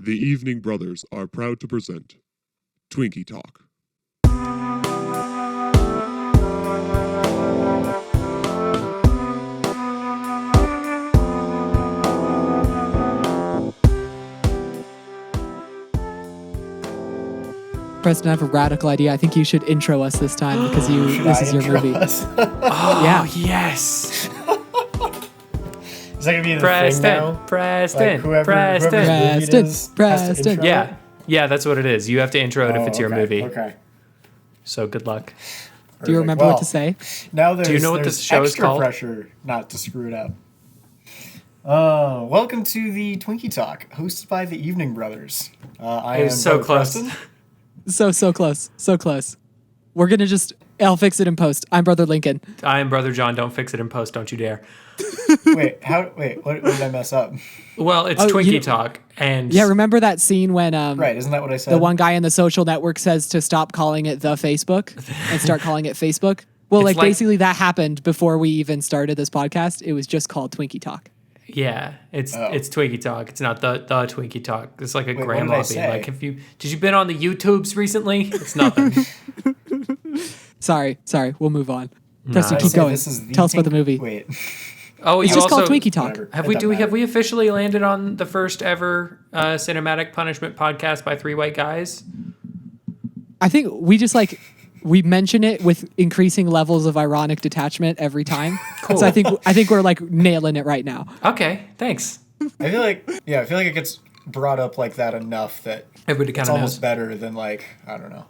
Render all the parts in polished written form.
The Evening Brothers are proud to present Twinkie Talk. Preston, I have a radical idea. I think you should intro us this time because this is your movie. Oh, Yeah. Yes. Is that going to be the thing now? Preston. Like whoever's movie it is has to intro it? Yeah, that's what it is. You have to intro it if it's your movie. Okay. So good luck. Do you remember what to say? Now there's, Do you know what this show is extra called? pressure not to screw it up. Welcome to the Twinkie Talk, hosted by the Evening Brothers. I It am was so Brother close. Preston. So close. So close. We're going to I'll fix it in post. I'm Brother Lincoln. I am Brother John. Don't fix it in post. Don't you dare. What did I mess up? Well, it's Oh, Twinkie Talk. And Yeah, remember that scene when Right, isn't that what I said? the one guy in the social network says to stop calling it the Facebook and start calling it Facebook? Well, It's like basically that happened before we even started this podcast. It was just called Twinkie Talk. yeah, it's Twinkie Talk. It's not the Twinkie Talk. It's like a what did grandma I being say? like, did you been on the YouTubes recently? It's nothing. Sorry. We'll move on. Preston, I keep say going. this is the Tell us about the movie. Wait. Oh, It's you just also called Twinkie Talk. Whatever. have we officially landed on the first ever cinematic punishment podcast by three white guys? I think we mention it with increasing levels of ironic detachment every time. Cool. So I think we're like nailing it right now. Okay, thanks. I feel like it gets brought up like that enough that Everybody kind it's of almost knows. better than like, I don't know.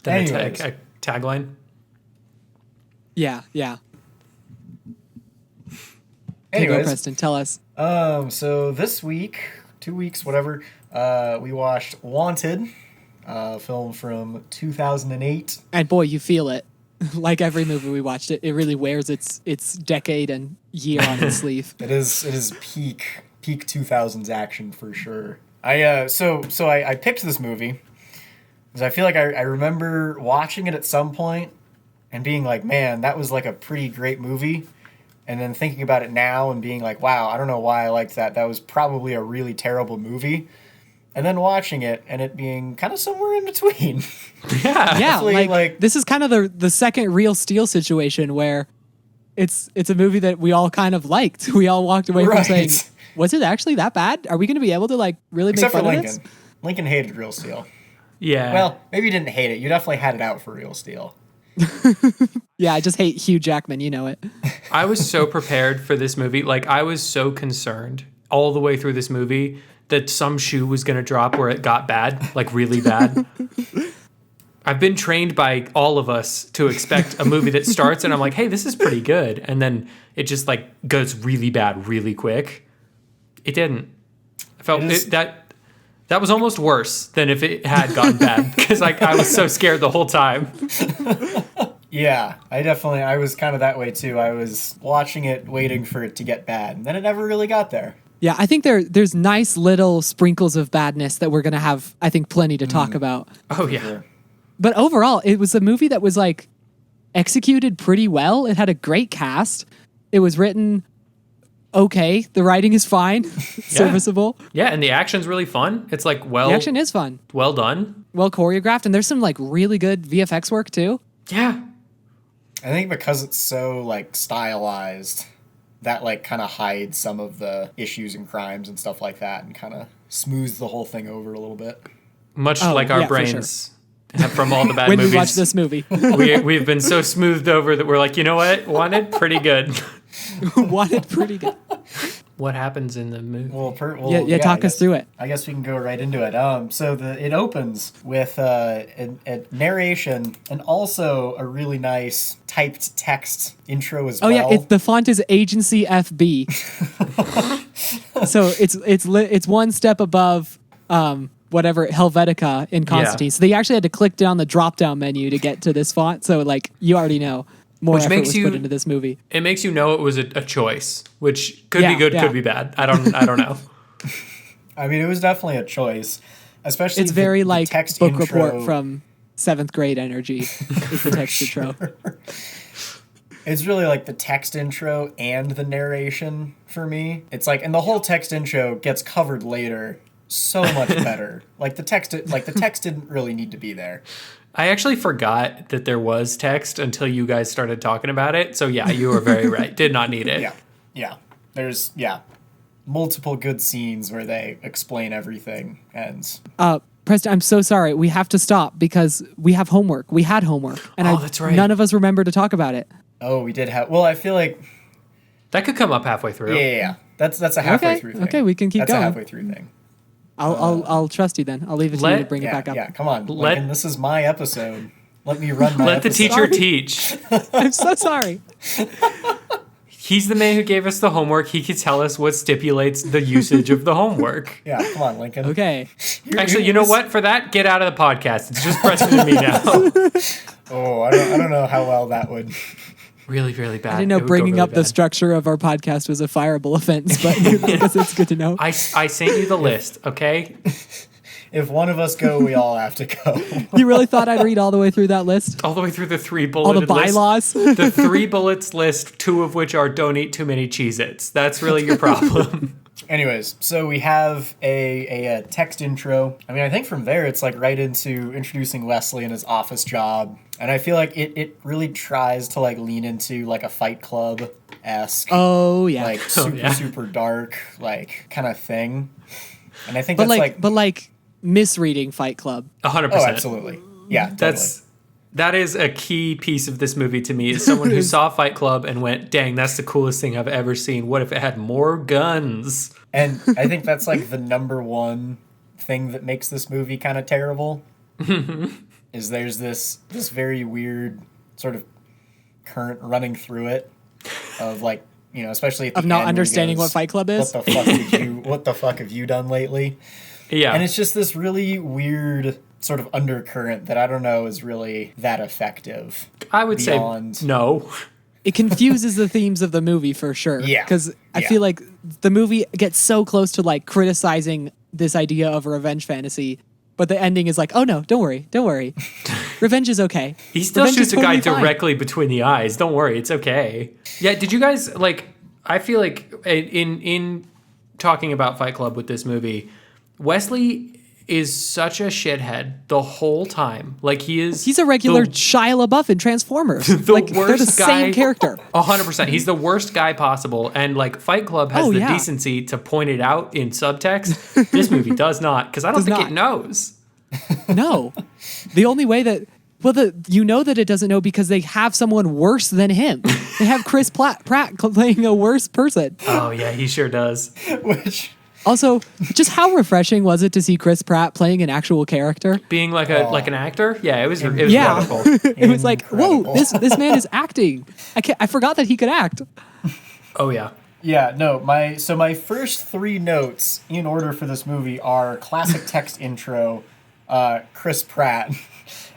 Then Anyways. a tagline. Yeah. Okay, go, Anyways, Preston, tell us. so this week, 2 weeks, whatever, we watched Wanted, a film from 2008. And boy, you feel it. Like every movie we watched, it really wears its decade and year on its sleeve. It is peak 2000s action for sure. I picked this movie because I feel like I remember watching it at some point and being like, man, that was like a pretty great movie. And then thinking about it now and being like, wow, I don't know why I liked that. That was probably a really terrible movie. And then watching it and it being kind of somewhere in between. Yeah. Yeah, Definitely, like this is kind of the second Real Steel situation where it's a movie that we all kind of liked. We all walked away from Right. saying, was it actually that bad? Are we going to be able to like really Except make for fun of this? Lincoln. Lincoln hated Real Steel. Yeah. Well, maybe you didn't hate it. You definitely had it out for Real Steel. Yeah, I just hate Hugh Jackman. You know it. I was so prepared for this movie. Like, I was so concerned all the way through this movie that some shoe was going to drop where it got bad, like really bad. I've been trained by all of us to expect a movie that starts and I'm like, hey, this is pretty good. And then it just like goes really bad really quick. It didn't. I felt that was almost worse than if it had gotten bad because I was so scared the whole time. Yeah, I was kind of that way too. I was watching it, waiting for it to get bad, and then it never really got there. Yeah, I think there's nice little sprinkles of badness that we're going to have, I think, plenty to talk about. Oh, yeah. Sure. But overall, it was a movie that was like executed pretty well. It had a great cast. It was written okay. The writing is fine, serviceable. Yeah, and the action's really fun. It's like The action is fun, well done. well choreographed, and there's some like really good VFX work too. Yeah. I think because it's so like stylized, that like kind of hides some of the issues and crimes and stuff like that, and kind of smooths the whole thing over a little bit. Much Oh, like our yeah, for brains from all the bad When movies. we watch this movie, We've been so smoothed over that we're like, you know what? Wanted? Pretty good. wanted pretty good. What happens in the movie? Yeah, talk us through it. I guess we can go right into it. So it opens with a narration and also a really nice typed text intro as Oh well. yeah, the font is Agency FB. So it's one step above whatever Helvetica in Constantine. Yeah. So they actually had to click down the drop down menu to get to this font. So like you already know more Which effort makes was you- put into this movie. It makes you know it was a choice, which could be Yeah, good, yeah. could be bad. I don't know. I mean, it was definitely a choice, especially It's very the like text book intro. report from 7th grade energy. Is the text intro. It's really like the text intro and the narration for me. It's like, and the whole text intro gets covered later so much better. Like the text didn't really need to be there. I actually forgot that there was text until you guys started talking about it. So yeah, you were very right. Did not need it. Yeah. There's multiple good scenes where they explain everything. And Preston, I'm so sorry. We have to stop because we have homework. We had homework, and that's right. None of us remember to talk about it. oh, we did have. Well, I feel like That could come up halfway through. yeah. That's a halfway through thing. Okay, we can keep That's going. a halfway through thing. I'll trust you then. I'll leave it to you to bring it back up. Yeah, come on, Lincoln. This is my episode. Let me run my Let the episode. teacher teach. I'm so sorry. He's the man who gave us the homework. He could tell us what stipulates the usage of the homework. Yeah, come on, Lincoln. Okay. Actually, you know what? For that, get out of the podcast. It's just Preston and me now. Oh, I don't know how well that would. Really, really bad. I didn't know It would go bringing really up the bad. structure of our podcast was a fireable offense, but I guess it's good to know. I sent you the list, okay? If one of us go, we all have to go. You really thought I'd read all the way through that list? All the way through the 3 All bullet the bylaws? The 3 bullets list, 2 of which are don't eat too many Cheez-Its. That's really your problem. Anyways, so we have a text intro. I mean, I think from there it's like right into introducing Wesley and his office job. And I feel like it really tries to like lean into like a Fight Club-esque, Oh, yeah. like super dark, like kind of thing. And I think but that's like misreading Fight Club. 100%. oh, absolutely. Yeah, totally. That is a key piece of this movie to me, is someone who saw Fight Club and went, dang, that's the coolest thing I've ever seen. What if it had more guns? And I think that's like the number one thing that makes this movie kind of terrible. Is there's this very weird sort of current running through it of like, you know, especially at the Of not end where he understanding goes, what Fight Club is? What the fuck have you done lately? Yeah. And it's just this really weird sort of undercurrent that I don't know is really that effective. I would beyond- say no. It confuses the themes of the movie for sure. Yeah. Because I Yeah. feel like the movie gets so close to like criticizing this idea of a revenge fantasy, but the ending is like, oh no, don't worry. Revenge is okay. He still Revenge shoots is a guy totally fine. directly between the eyes. Don't worry, it's okay. Yeah, did you guys, like, I feel like in talking about Fight Club with this movie, Wesley is such a shithead the whole time. Like, He's a regular Shia LaBeouf in Transformers. The like, they're the worst guy- same character. 100%. He's the worst guy possible. And, like, Fight Club has Oh, the yeah. decency to point it out in subtext. This movie does not, because I don't Does think not. it knows. No. The only way that you know that it doesn't know because they have someone worse than him. They have Chris Pratt playing a worse person. Oh, yeah, he sure does. Which Also, just how refreshing was it to see Chris Pratt playing an actual character? Being like an actor? Yeah, it was Yeah. wonderful. It was like, whoa, Incredible. this man is acting. I forgot that he could act. Oh, yeah. Yeah, no, my first 3 notes in order for this movie are classic text intro, Chris Pratt,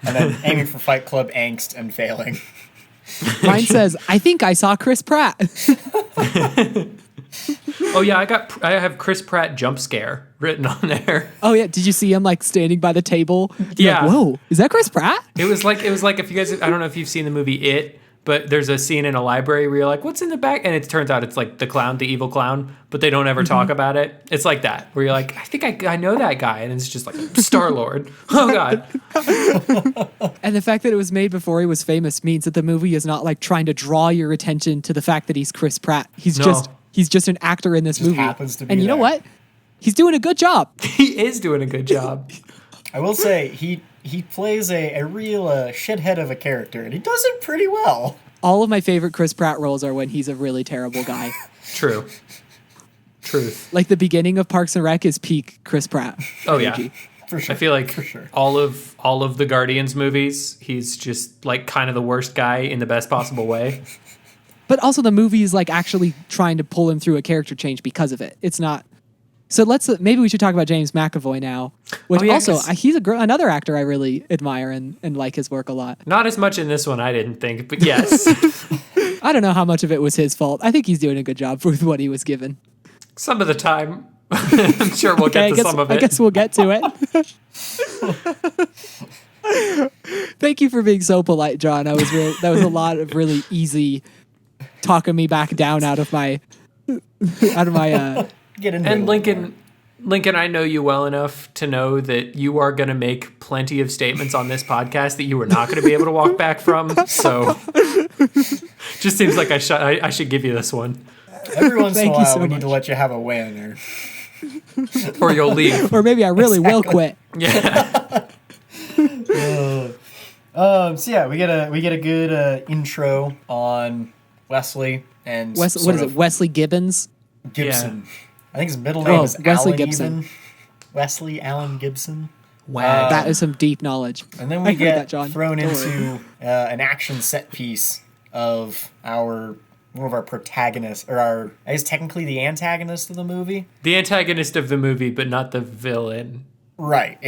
and then aiming for Fight Club angst and failing. Mine says, I think I saw Chris Pratt. Oh, yeah, I have Chris Pratt jump scare written on there. Oh yeah, did you see him like standing by the table? You're Yeah. like, whoa, is that Chris Pratt? It was like if you guys, I don't know if you've seen the movie It, but there's a scene in a library where you're like, what's in the back? And it turns out it's like the clown, the evil clown, but they don't ever talk about it. It's like that, where you're like, I think I know that guy. And it's just like, Star-Lord. Oh, God. And the fact that it was made before he was famous means that the movie is not like trying to draw your attention to the fact that he's Chris Pratt. He's just an actor in this Just movie. happens to be and you know there. what? He's doing a good job. He is doing a good job. I will say, he plays a real shithead of a character, and he does it pretty well. All of my favorite Chris Pratt roles are when he's a really terrible guy. True. Truth. Like the beginning of Parks and Rec is peak Chris Pratt. Oh, yeah. energy. For sure. I feel like for sure. all of the Guardians movies, he's just like kind of the worst guy in the best possible way. But also the movie is like actually trying to pull him through a character change because of it. It's not. So maybe we should talk about James McAvoy now, which Oh, yeah, also 'cause- he's another actor I really admire and like his work a lot. Not as much in this one, I didn't think, but yes. I don't know how much of it was his fault. I think he's doing a good job with what he was given. Some of the time. I'm sure we'll get to some of it. I guess we'll get to it. Thank you for being so polite, John. That was a lot of really easy talking me back down out of my Get into it a And little Lincoln, more. Lincoln, I know you well enough to know that you are going to make plenty of statements on this podcast that you are not going to be able to walk back from. So just seems like I should give you this one. Every once in a Thank you while, so we need much. to let you have a win. Or you'll leave. Or maybe I really will quit. Yeah. So yeah, we get a good intro on Wesley and What is it? Wesley Gibbons? Gibson. I think his middle name is Wesley Allen Gibson. even. Wesley Allen Gibson. Wow. That is some deep knowledge. And then I we heard get that, John. thrown Don't into an action set piece of one of our protagonists, or I guess technically the antagonist of the movie. The antagonist of the movie, but not the villain. Right.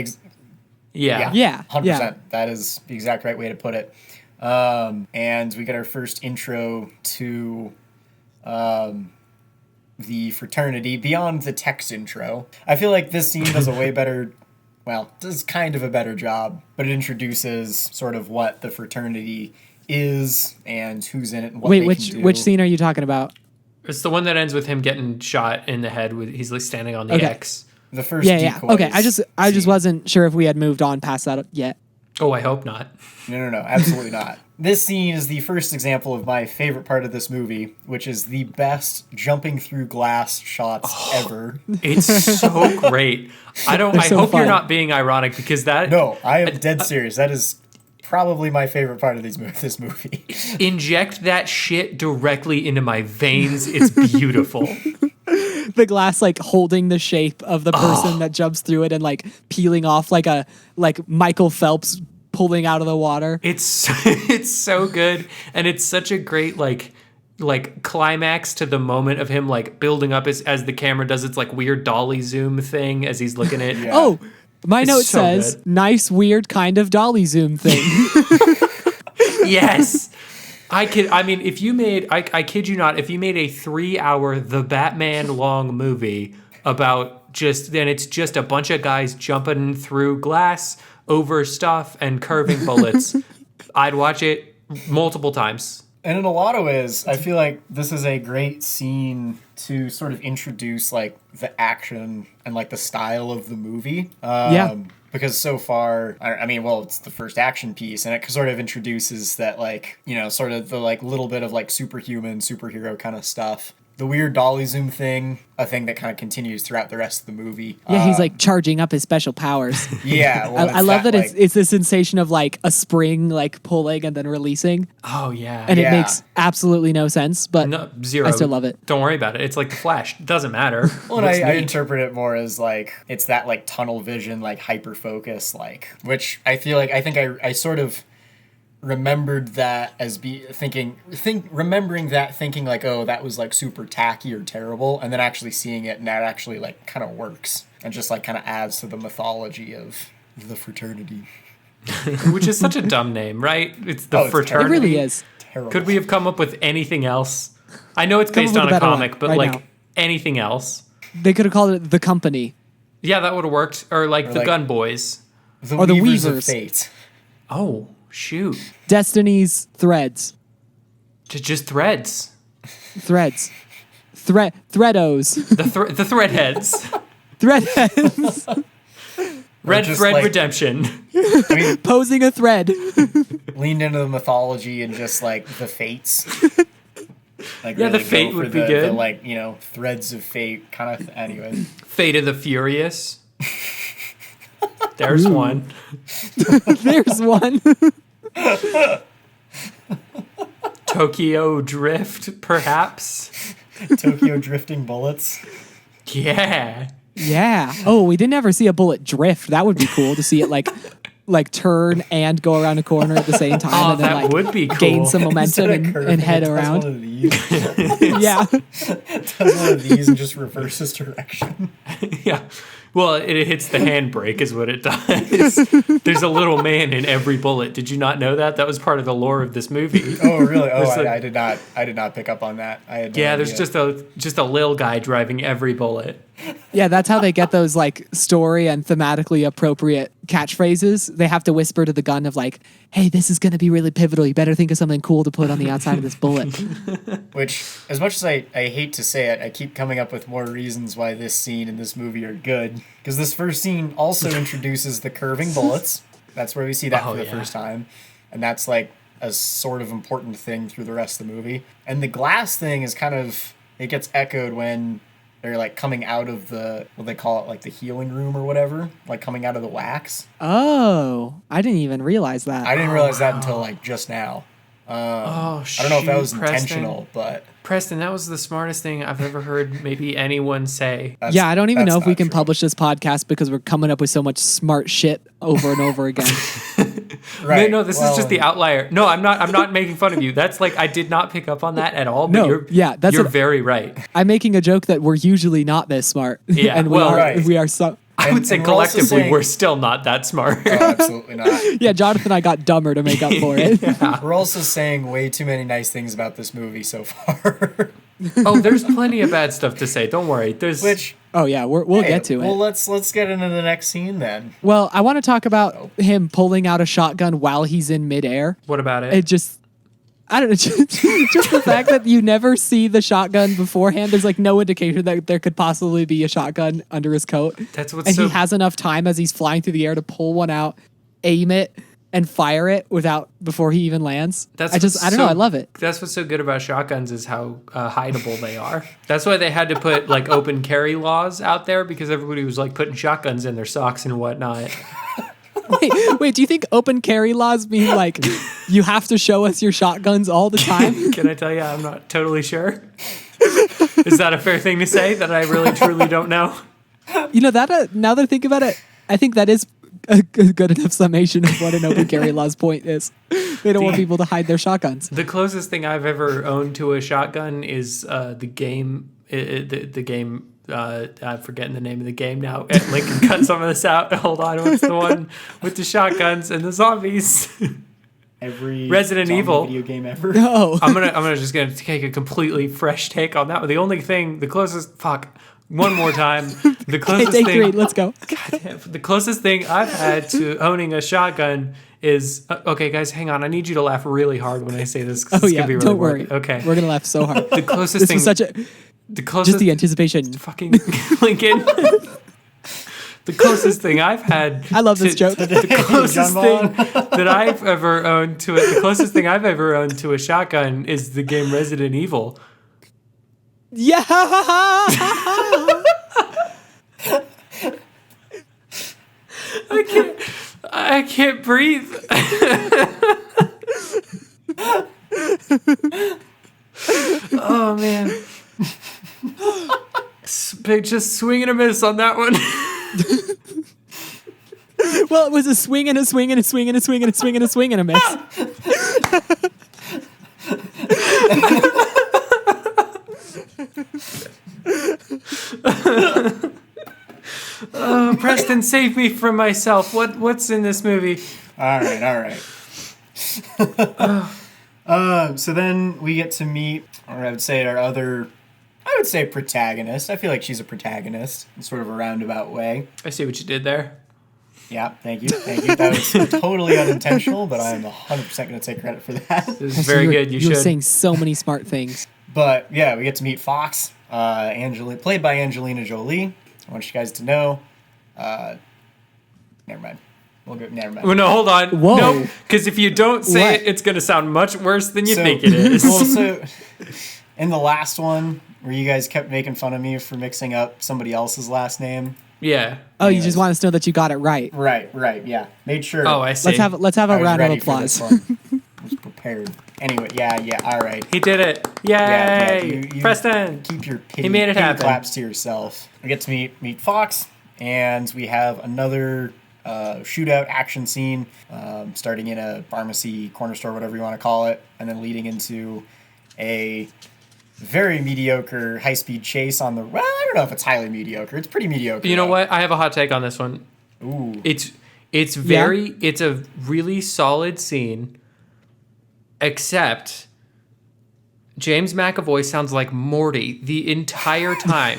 Yeah. Yeah. 100%. That is the exact right way to put it. And we get our first intro to the fraternity beyond the text intro. I feel like this scene does a way better, does kind of a better job, but it introduces sort of what the fraternity is and who's in it and what Wait, they can do. which scene are you talking about? It's the one that ends with him getting shot in the head with he's like standing on the Okay. X. The first Yeah. decoys Okay, I just scene. wasn't sure if we had moved on past that yet. Oh, I hope not. No, absolutely not. This scene is the first example of my favorite part of this movie, which is the best jumping through glass shots ever. It's so great. I so hope you're fun. not being ironic because that No, I am dead serious. That is probably my favorite part of this movie. inject that shit directly into my veins. It's beautiful. The glass like holding the shape of the person that jumps through it and like peeling off like Michael Phelps pulling out of the water. It's so good, and it's such a great like climax to the moment of him like building up as the camera does its like weird dolly zoom thing as he's looking at. Yeah. Oh, my It's note so says good. nice weird kind of dolly zoom thing. Yes. I kid you not, if you made a 3-hour The Batman long movie about it's just a bunch of guys jumping through glass over stuff and curving bullets, I'd watch it multiple times. And in a lot of ways, I feel like this is a great scene to sort of introduce like the action and like the style of the movie. Yeah. Because so far, it's the first action piece, and it sort of introduces that, like, sort of the, like, little bit of, like, superhero kind of stuff. The weird dolly zoom thing, a thing that kind of continues throughout the rest of the movie. Yeah, he's like charging up his special powers. Yeah. Well, I love that like, it's the sensation of like a spring like pulling and then releasing, Oh yeah. and Yeah. it makes absolutely no sense. But No, zero. I still love it. Don't worry about it. It's like the Flash. It doesn't matter. Well, and Looks I neat. interpret it more as like it's that like tunnel vision, like hyper focus, like which I feel like I sort of remembered that as remembering that thinking like, oh, that was like super tacky or terrible, and then actually seeing it and that actually like kind of works and just like kind of adds to the mythology of the fraternity. Which is such a dumb name, right? It's the Oh, it's It fraternity. really is. Terrible. Could we have come up with anything else? I know it's Come up based with on a a better one comic, but right like now. anything else. They could have called it The Company. Yeah, that would have worked. Or like the like- Gun Boys. Or the Weavers of Weavers. Fate. Oh, shoot. Destiny's Threads. Just threads. Threads. Threados. The Threadheads. Threadheads. Red just Thread like- Redemption. I mean, Posing a thread. leaned into the mythology and just like the fates. Like Yeah, the really go fate for would be the good. like, threads of fate kind of anyway. Fate of the Furious. There's one. There's one. Tokyo Drift, perhaps. Tokyo drifting bullets. Yeah. Yeah. Oh, we didn't ever see a bullet drift. That would be cool to see it like turn and go around a corner at the same time, Oh, and then that like would be cool. gain some momentum Instead of curving, and head it does around. one of these. Yeah. Does one of these and just reverses direction. Yeah. Well, it hits the handbrake is what it does. There's a little man in every bullet. Did you not know that? That was part of the lore of this movie. Oh, really? Oh, There's I did not. I did not pick up on that. I had no Yeah, there's idea. just a lil guy driving every bullet. Yeah, that's how they get those like story and thematically appropriate catchphrases. They have to whisper to the gun of like, "Hey, this is going to be really pivotal. You better think of something cool to put on the outside of this bullet." Which, as much as I hate to say it, I keep coming up with more reasons why this scene and this movie are good. Because this first scene also introduces the curving bullets. That's where we see that for the first time. And that's like a sort of important thing through the rest of the movie. And the glass thing is kind of, it gets echoed when they're like coming out of the, what they call it, like the healing room or whatever, like coming out of the wax. Oh, I didn't even realize that. I didn't realize that until like just now. Oh, I don't know if that was Preston. intentional, but Preston, that was the smartest thing I've ever heard maybe anyone say. Yeah, I don't even know if we not can true. publish this podcast because we're coming up with so much smart shit over and over again. Right. No, this is just the outlier. No, I'm not making fun of you. That's like I did not pick up on that at all. But No, you're, yeah, that's you're a- very right. I'm making a joke that we're usually not this smart. Yeah, and well, right. we are so. I would say and we're also collectively saying- we're still not that smart. Oh, absolutely not. Yeah, Jonathan and I got dumber to make up for it. We're also saying way too many nice things about this movie so far. Oh, there's plenty of bad stuff to say. Don't worry. There's Which Oh yeah, we'll hey, get to it. Well, let's get into the next scene then. Well, I want to talk about him pulling out a shotgun while he's in midair. what about it? It just, I don't know, just the fact that you never see the shotgun beforehand. There's like no indication that there could possibly be a shotgun under his coat. That's what's and so he has enough time as he's flying through the air to pull one out, aim it, and fire it before he even lands. I don't know. I love it. That's what's so good about shotguns is how hideable they are. That's why they had to put like open carry laws out there because everybody was like putting shotguns in their socks and whatnot. Wait, do you think open carry laws mean like you have to show us your shotguns all the time? Can I tell you, I'm not totally sure. Is that a fair thing to say that I really truly don't know? You know, that now that I think about it, I think that is a good enough summation of what an open carry law's point is. They don't want people to hide their shotguns. The closest thing I've ever owned to a shotgun is the game. The game. I'm forgetting the name of the game now. Lincoln cut some of this out. Hold on, what's the one with the shotguns and the zombies? Every Resident zombie Evil. video game ever. Oh, I'm gonna take a completely fresh take on that one. One more time. The closest take thing. 3. Let's go. The closest thing I've had to owning a shotgun is okay, guys. Hang on, I need you to laugh really hard when I say this. 'Cause Oh it's yeah, gonna be really don't worry. Okay. We're gonna laugh so hard. The closest This thing. was such a the closest. just the anticipation. fucking Lincoln. The closest thing I've had. I love this joke. The closest John thing that I've ever owned to it. The closest thing I've ever owned to a shotgun is the game Resident Evil. Yeah. I can't breathe. Oh man. Just swing and a miss on that one. Well, it was a swing and a swing and a swing and a swing and a swing and a swing and a miss. Oh, Preston, save me from myself. What's in this movie? All right. So then we get to meet, or I would say protagonist. I feel like she's a protagonist in sort of a roundabout way. I see what you did there. Yeah, thank you. That was totally unintentional, but I'm 100% going to take credit for that. This is very good. You were should. saying so many smart things. But yeah, we get to meet Fox, played by Angelina Jolie. I want you guys to know. Never mind. Never mind. Well, no, hold on. Whoa. No, because if you don't say What? it, it's going to sound much worse than you So- think it is. Well, so in the last one, where you guys kept making fun of me for mixing up somebody else's last name. Yeah. Oh, you Anyways. just want us to know that you got it right. Right, yeah. Made sure. Oh, I see. Let's have I a was round of ready for this applause. one. I was prepared. Anyway, yeah, all right. He did it. Yay! Yeah, you Preston. Keep your pity, He made it pity happen. claps to yourself. We get to meet Fox, and we have another shootout action scene, starting in a pharmacy, corner store, whatever you want to call it, and then leading into a very mediocre high-speed chase on the... Well, I don't know if it's highly mediocre. It's pretty mediocre. You know though. what? I have a hot take on this one. Ooh. It's a really solid scene, except James McAvoy sounds like Morty the entire time.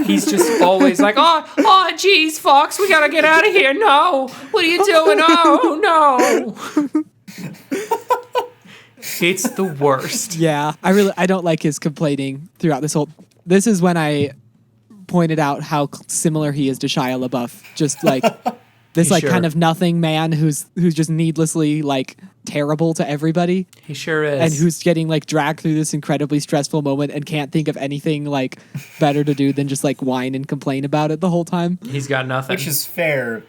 He's just always like, oh, geez, Fox, we gotta get out of here. No, what are you doing? Oh, no. It's the worst. Yeah, I don't like his complaining throughout this whole. This is when I pointed out how similar he is to Shia LaBeouf. Just like this, like Sure. kind of nothing man who's just needlessly like terrible to everybody, He sure is. and who's getting like dragged through this incredibly stressful moment and can't think of anything like better to do than just like whine and complain about it the whole time. He's got nothing. Which is fair.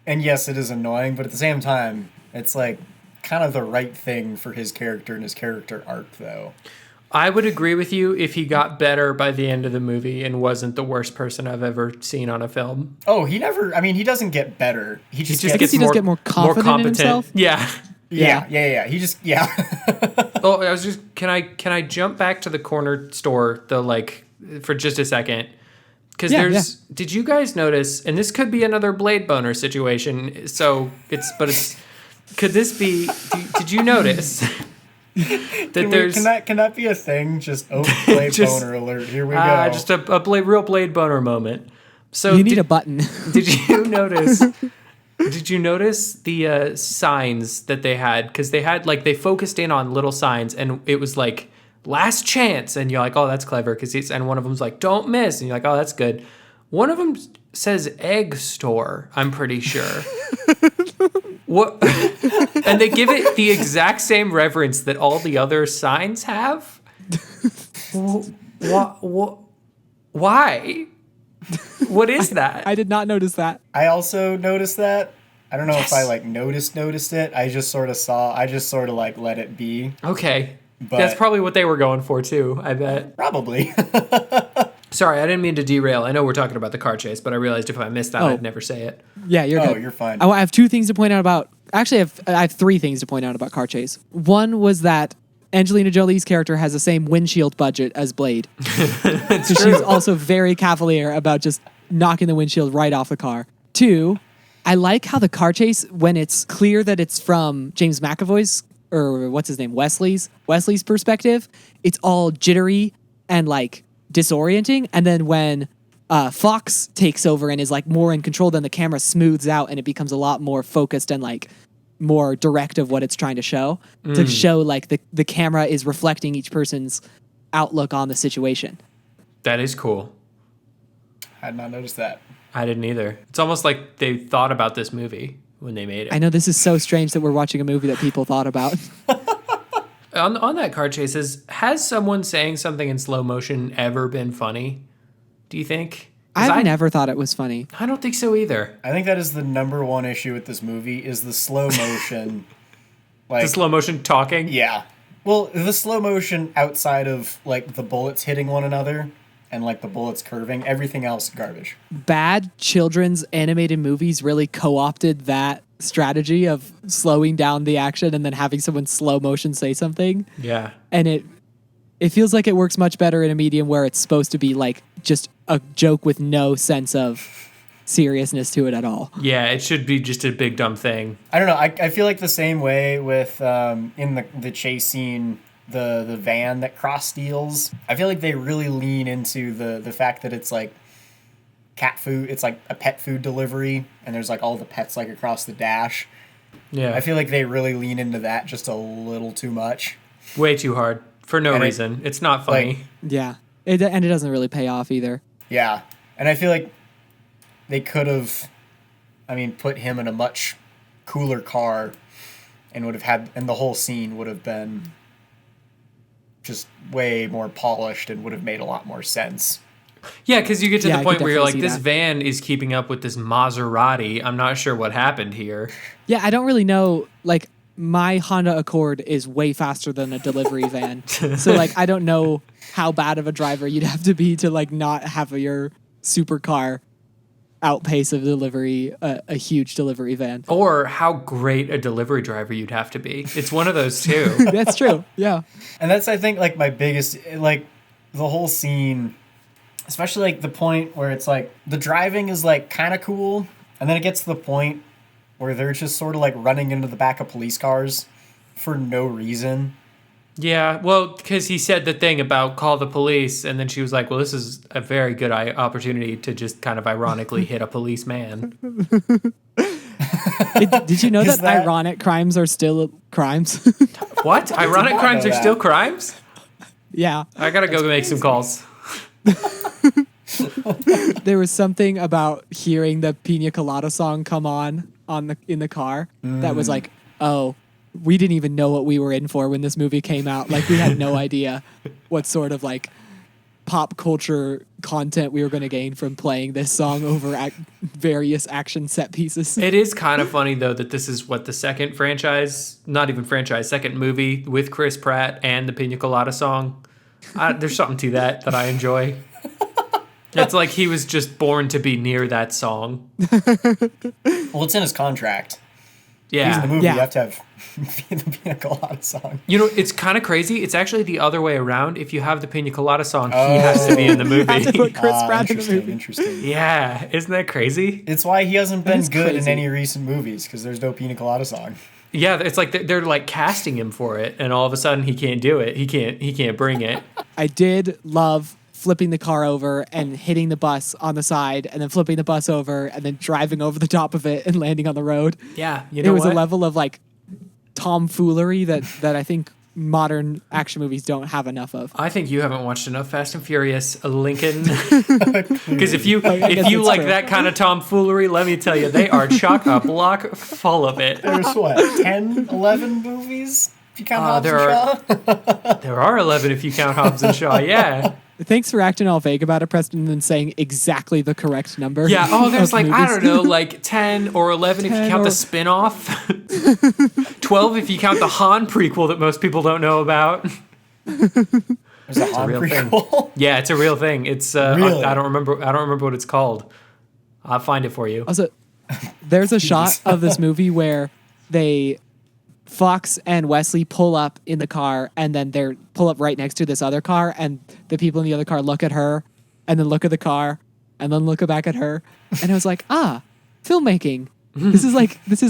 And yes, it is annoying, but at the same time, it's like kind of the right thing for his character and his character arc, though. I would agree with you if he got better by the end of the movie and wasn't the worst person I've ever seen on a film. Oh, he never... I mean, he doesn't get better. He just gets... he does get more confident in himself. Yeah. Yeah. He just... Yeah. Oh, I was just... Can I jump back to the corner store, for just a second? Because Did you guys notice, and this could be another Blade Boner situation, could this be... Did you notice... Can that be a thing? Just Blade Boner alert. Here we go. Just a real Blade Boner moment. So You need a button. Did you notice? Did you notice the signs that they had? Because they had they focused in on little signs, and it was like last chance, and you're like, oh, that's clever. And one of them's like, don't miss, and you're like, oh, that's good. One of them says egg store. I'm pretty sure. What? And they give it the exact same reverence that all the other signs have. What? Why? What is that? I did not notice that. I also noticed that. I don't know if I noticed it. I just sort of let it be. Okay. But that's probably what they were going for too, I bet. Probably. Sorry, I didn't mean to derail. I know we're talking about the car chase, but I realized if I missed that, I'd never say it. Yeah, you're good. Oh, you're fine. I have two things to point out about... Actually, I have three things to point out about Car Chase. One was that Angelina Jolie's character has the same windshield budget as Blade. So she's also very cavalier about just knocking the windshield right off the car. Two, I like how the car chase, when it's clear that it's from James McAvoy's, or what's his name, Wesley's perspective, it's all jittery and like disorienting. And then when Fox takes over and is like more in control, then the camera smooths out and it becomes a lot more focused and like more direct of what it's trying to show, to show like the camera is reflecting each person's outlook on the situation. That is cool. I had not noticed that. I didn't either. It's almost like they thought about this movie when they made it. I know this is so strange that we're watching a movie that people thought about. On that car chases, has someone saying something in slow motion ever been funny? Do you think? I've never thought it was funny. I don't think so either. I think that is the number one issue with this movie is the slow motion. The slow motion talking? Yeah. Well, the slow motion outside of like the bullets hitting one another and like the bullets curving, everything else garbage. Bad children's animated movies really co-opted that strategy of slowing down the action and then having someone slow motion say something. Yeah. And it feels like it works much better in a medium where it's supposed to be like just a joke with no sense of seriousness to it at all. Yeah, it should be just a big dumb thing. I don't know. I feel like the same way with in the chase scene, the van that Cross steals. I feel like they really lean into the fact that it's like cat food. It's like a pet food delivery, and there's like all the pets like across the dash. Yeah. I feel like they really lean into that just a little too much. Way too hard. For no reason. It's not funny. Yeah. And it doesn't really pay off either. Yeah. And I feel like they could have, put him in a much cooler car and and the whole scene would have been just way more polished and would have made a lot more sense. Yeah, because you get to the point where you're like, this that. van is keeping up with this Maserati. I'm not sure what happened here. Yeah, I don't really know. Like, my Honda Accord is way faster than a delivery van. So, like, I don't know how bad of a driver you'd have to be to, like, not have your supercar outpace a huge delivery van. Or how great a delivery driver you'd have to be. It's one of those two. That's true, yeah. And that's, I think, like, my biggest, like, the whole scene, especially like the point where it's like the driving is like kind of cool, and then it gets to the point where they're just sort of like running into the back of police cars for no reason. Yeah, well, because he said the thing about call the police, and then she was like, well, this is a very good opportunity to just kind of ironically hit a policeman. Did you know Is that ironic crimes are still crimes? What? Ironic not crimes know are that. still crimes? Yeah. I gotta go make some calls. There was something about hearing the Pina Colada song come on in the car that was like, oh, we didn't even know what we were in for when this movie came out. Like, we had no idea what sort of like pop culture content we were going to gain from playing this song over various action set pieces. It is kind of funny, though, that this is what the second second movie with Chris Pratt and the Pina Colada song. There's something to that I enjoy. It's like he was just born to be near that song. Well, it's in his contract. Yeah. He's in the movie. Yeah. You have to have the Pina Colada song. You know, it's kind of crazy. It's actually the other way around. If you have the Pina Colada song, he has to be in the Have to movie. put Chris Pratt in the movie. Interesting. Yeah, isn't that crazy? It's why he hasn't been is good in crazy. any recent movies, because there's no Pina Colada song. Yeah, it's like they're like casting him for it, and all of a sudden he can't do it. He can't bring it. I did love flipping the car over and hitting the bus on the side and then flipping the bus over and then driving over the top of it and landing on the road. Yeah, you know There was what? a level of like tomfoolery that I think modern action movies don't have enough of. I think you haven't watched enough Fast and Furious, Lincoln. Because if you I guess it's like true. that kind of tomfoolery, let me tell you, they are chock a block full of it. There's what, 10, 11 movies? If you count Hobbs there and Shaw? There are 11 if you count Hobbs and Shaw. Yeah. Thanks for acting all vague about it, Preston, and saying exactly the correct number. Yeah. Oh, there's of like, I movies. don't know, like 10 or 11 if you 10 count the or- spin-off. 12 if you count the Han prequel that most people don't know about. There's a Han real thing. prequel. Yeah, it's a real thing. It's Really? I don't remember what it's called. I'll find it for you. Also, there's a shot of this movie where Fox and Wesley pull up in the car and then they pull up right next to this other car and the people in the other car look at her and then look at the car and then look back at her. And I was like, filmmaking. This is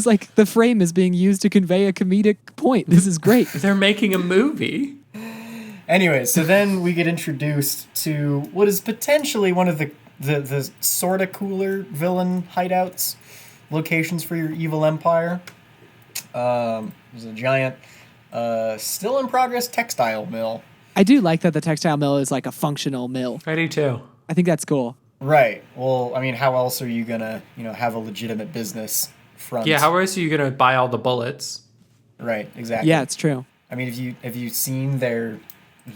like the frame is being used to convey a comedic point. This is great. They're making a movie. Anyway, so then we get introduced to what is potentially one of the sort of cooler villain hideouts, locations for your evil empire. There's a giant, still in progress textile mill. I do like that the textile mill is like a functional mill. I do too. I think that's cool. Right. Well, I mean, how else are you gonna, have a legitimate business front? Yeah, how else are you gonna buy all the bullets? Right. Exactly. Yeah, it's true. I mean, have you seen the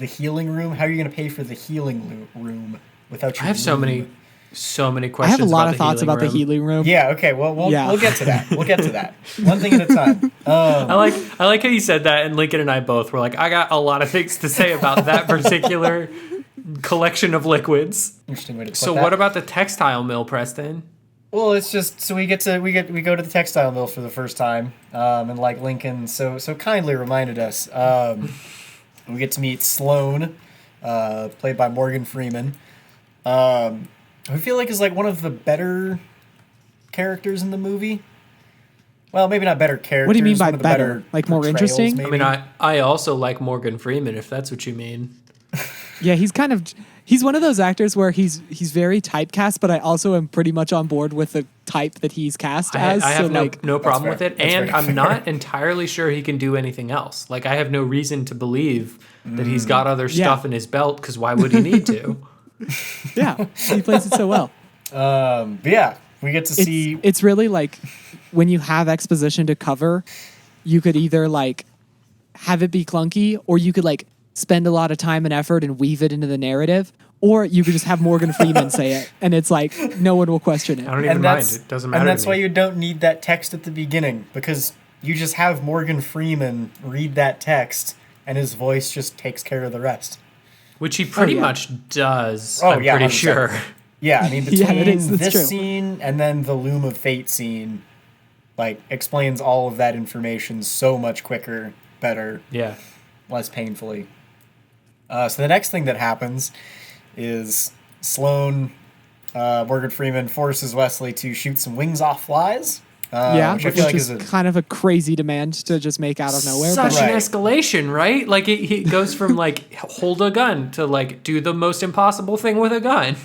healing room? How are you gonna pay for the healing room without your? I have so many I questions. have a lot about of thoughts about the healing room. Yeah. Okay. Well, we'll Yeah. get to that. We'll get to that. One thing at a time. I like how you said that, and Lincoln and I both were like, I got a lot of things to say about that particular collection of liquids. Interesting way to put So that. what about the textile mill, Preston? Well, it's just so we go to the textile mill for the first time, and like Lincoln so kindly reminded us, we get to meet Sloane, played by Morgan Freeman. I feel like is like one of the better characters in the movie. Well, maybe not better characters. What do you mean by one of the better? Like more portrayals, interesting? maybe. I mean, I also like Morgan Freeman, if that's what you mean. Yeah, he's one of those actors where he's very typecast, but I also am pretty much on board with the type that he's cast I as. have so no problem fair. with it, That's and very I'm fair. not entirely sure he can do anything else. Like, I have no reason to believe that he's got other stuff in his belt, because why would he need to? yeah, he plays it so well. But yeah, we get to see. It's really like when you have exposition to cover, you could either like have it be clunky, or you could like spend a lot of time and effort and weave it into the narrative, or you could just have Morgan Freeman say it, and it's like no one will question it. I don't even mind. It doesn't matter. And that's to why me. you don't need that text at the beginning, because you just have Morgan Freeman read that text, and his voice just takes care of the rest. Which he pretty yeah. much does. Oh, I'm yeah, pretty 100%. sure. Yeah, I mean, Yeah, between it is. That's this true. scene and then the Loom of Fate scene, like, explains all of that information so much quicker, better, Yeah. less painfully. So the next thing that happens is Sloane, Morgan Freeman forces Wesley to shoot some wings off flies. Which I feel like is kind of a crazy demand to just make out of nowhere. Such Right. an escalation, right? Like it goes from like hold a gun to like do the most impossible thing with a gun.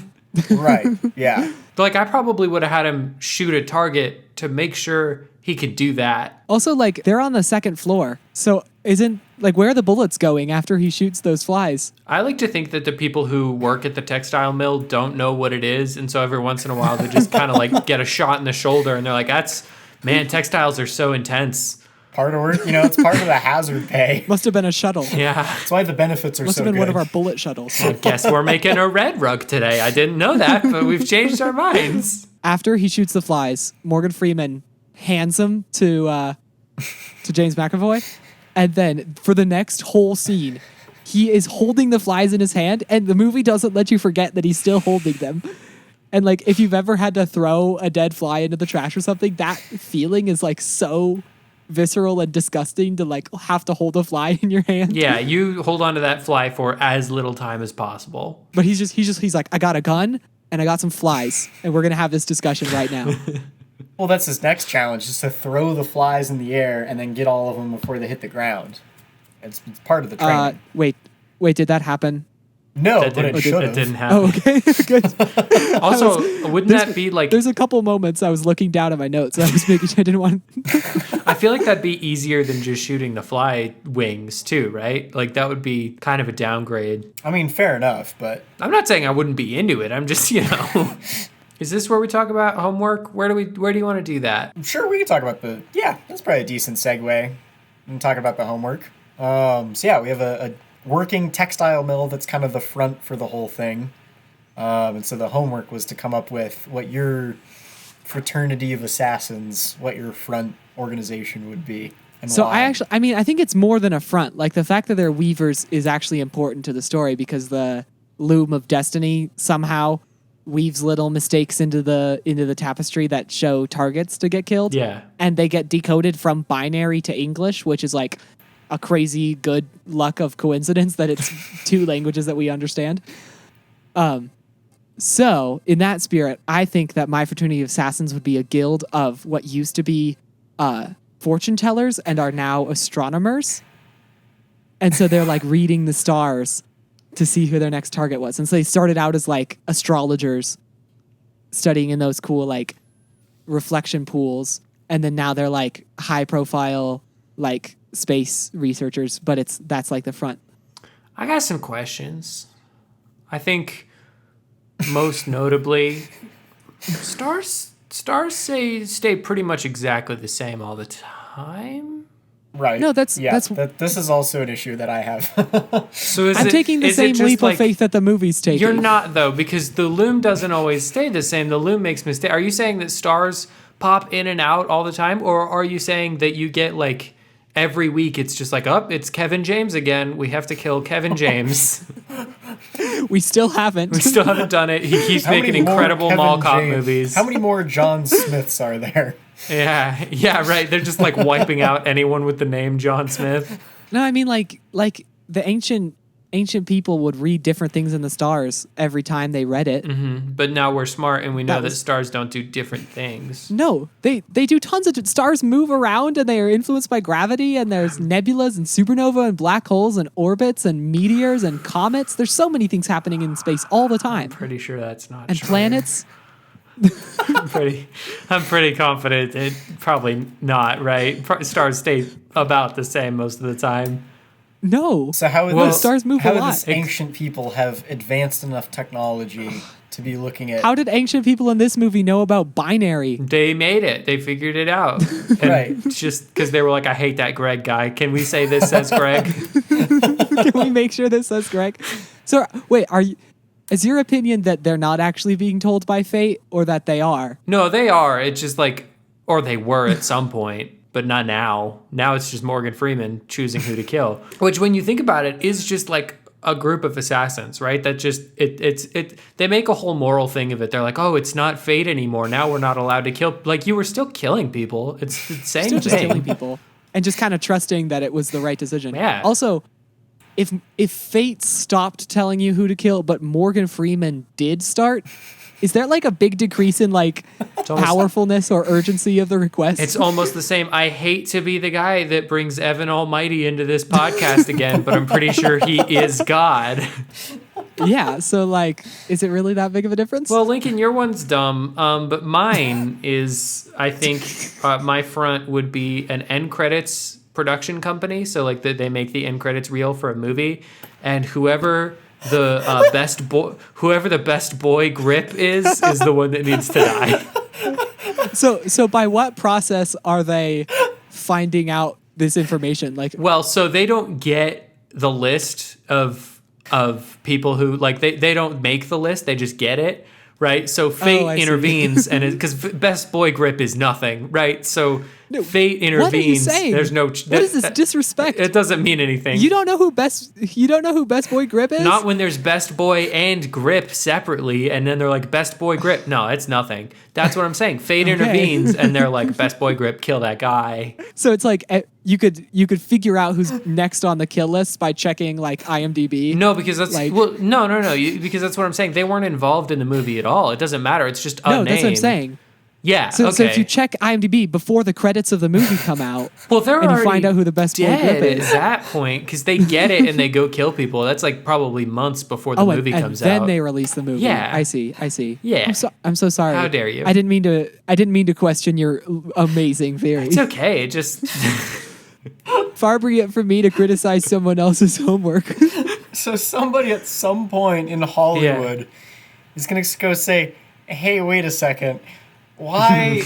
Right, yeah. Like I probably would have had him shoot a target to make sure he could do that. Also, like, they're on the second floor. So where are the bullets going after he shoots those flies? I like to think that the people who work at the textile mill don't know what it is. And so every once in a while, they just kind of like get a shot in the shoulder and they're like, man, textiles are so intense. Part of work, it's part of the hazard pay. Must have been a shuttle. Yeah. That's why the benefits are Must so have been good. one of our bullet shuttles. I guess we're making a red rug today. I didn't know that, but we've changed our minds. After he shoots the flies, Morgan Freeman hands them to James McAvoy. And then for the next whole scene, he is holding the flies in his hand, and the movie doesn't let you forget that he's still holding them. And like, if you've ever had to throw a dead fly into the trash or something, that feeling is like so visceral and disgusting to like have to hold a fly in your hand. Yeah, you hold on to that fly for as little time as possible. But he's like, I got a gun and I got some flies, and we're gonna have this discussion right now. Well, that's his next challenge, is to throw the flies in the air and then get all of them before they hit the ground. It's part of the training. Wait, did that happen? No, That but it should have. didn't happen. Oh, okay, good. Also, wouldn't that be like... There's a couple moments I was looking down at my notes. I was making sure I didn't want. I feel like that'd be easier than just shooting the fly wings too, right? Like that would be kind of a downgrade. I mean, fair enough, but I'm not saying I wouldn't be into it. I'm just, Is this where we talk about homework? Where do you want to do that? I'm sure we can talk about that's probably a decent segue. And talk about the homework. We have a working textile mill that's kind of the front for the whole thing. And so the homework was to come up with what your fraternity of assassins, what your front organization would be. And So why. I think it's more than a front. Like the fact that they're weavers is actually important to the story because the loom of destiny somehow weaves little mistakes into the tapestry that show targets to get killed. Yeah. And they get decoded from binary to English, which is like a crazy good luck of coincidence that it's two languages that we understand. So in that spirit, I think that my fraternity of assassins would be a guild of what used to be fortune tellers and are now astronomers. And so they're like reading the stars to see who their next target was. And so they started out as like astrologers studying in those cool like reflection pools. And then now they're like high profile like space researchers, but that's like the front. I got some questions. I think most notably, stars stay pretty much exactly the same all the time. Right. No, this is also an issue that I have. So I'm taking the same leap of faith that the movie's taking. You're not though, because the loom doesn't always stay the same. The loom makes mistakes. Are you saying that stars pop in and out all the time, or are you saying that you get like every week it's just like, it's Kevin James again. We have to kill Kevin James. We still haven't. We still haven't done it. He keeps How many making more incredible Kevin mall cop James- movies. How many more John Smiths are there? Yeah, right. They're just like wiping out anyone with the name John Smith. No, I mean like the ancient people would read different things in the stars every time they read it. Mm-hmm. But now we're smart and we know that was- stars don't do different things. No, they do tons of stars move around and they are influenced by gravity and there's nebulas and supernova and black holes and orbits and meteors and comets. There's so many things happening in space all the time. Pretty sure that's not And true. planets. I'm pretty confident it probably not, right? Stars stay about the same most of the time. No. So how would Well, this, stars move how a would lot. this ancient people have advanced enough technology to be looking at? How did ancient people in this movie know about binary? They made it. They figured it out. And Right. just because they were like, I hate that Greg guy. Can we say this says Greg? Can we make sure this says Greg? So wait, is your opinion that they're not actually being told by fate or that they are? No, they are. It's just like, or they were at some point, but not now. Now it's just Morgan Freeman choosing who to kill. Which, when you think about it, is just like a group of assassins, right? That just they make a whole moral thing of it. They're like, oh, it's not fate anymore. Now we're not allowed to kill. Like, you were still killing people. It's the same Still just thing. killing people and just kind of trusting that it was the right decision. Yeah. Also, if fate stopped telling you who to kill, but Morgan Freeman did start, is there like a big decrease in like powerfulness or urgency of the request? It's almost the same. I hate to be the guy that brings Evan Almighty into this podcast again, but I'm pretty sure he is God. Yeah, so like, is it really that big of a difference? Well, Lincoln, your one's dumb, but mine is, I think, my front would be an end credits production company. So like they make the end credits reel for a movie, and whoever the best boy grip is the one that needs to die. So by what process are they finding out this information? Like, well, so they don't get the list of people who like they don't make the list, they just get it, right? So fate intervenes, and because best boy grip is nothing, right? So fate intervenes. What are you saying? There's no. What is this disrespect? It doesn't mean anything. You don't know who best boy grip is? Not when there's best boy and grip separately, and then they're like best boy grip. No, it's nothing. That's what I'm saying. Fate intervenes, and they're like best boy grip, kill that guy. So it's like you could figure out who's next on the kill list by checking like IMDb. No, because that's like, no. Because that's what I'm saying. They weren't involved in the movie at all. It doesn't matter. It's just a name. No, that's what I'm saying. Yeah. So okay. if you check IMDb before the credits of the movie come out, well, they're and you already find out who the best boy dead grip is at that point because they get it and they go kill people. That's like probably months before the movie comes out. And then they release the movie. Yeah. I see. Yeah. I'm so sorry. How dare you? I didn't mean to question your amazing theory. It's okay. It just Far be it from me to criticize someone else's homework. So somebody at some point in Hollywood is going to go say, "Hey, wait a second. Why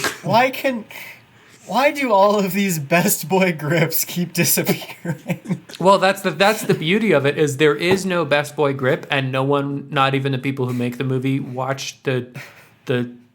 do all of these best boy grips keep disappearing?" Well, that's the beauty of it is there is no best boy grip, and no one, not even the people who make the movie, watch the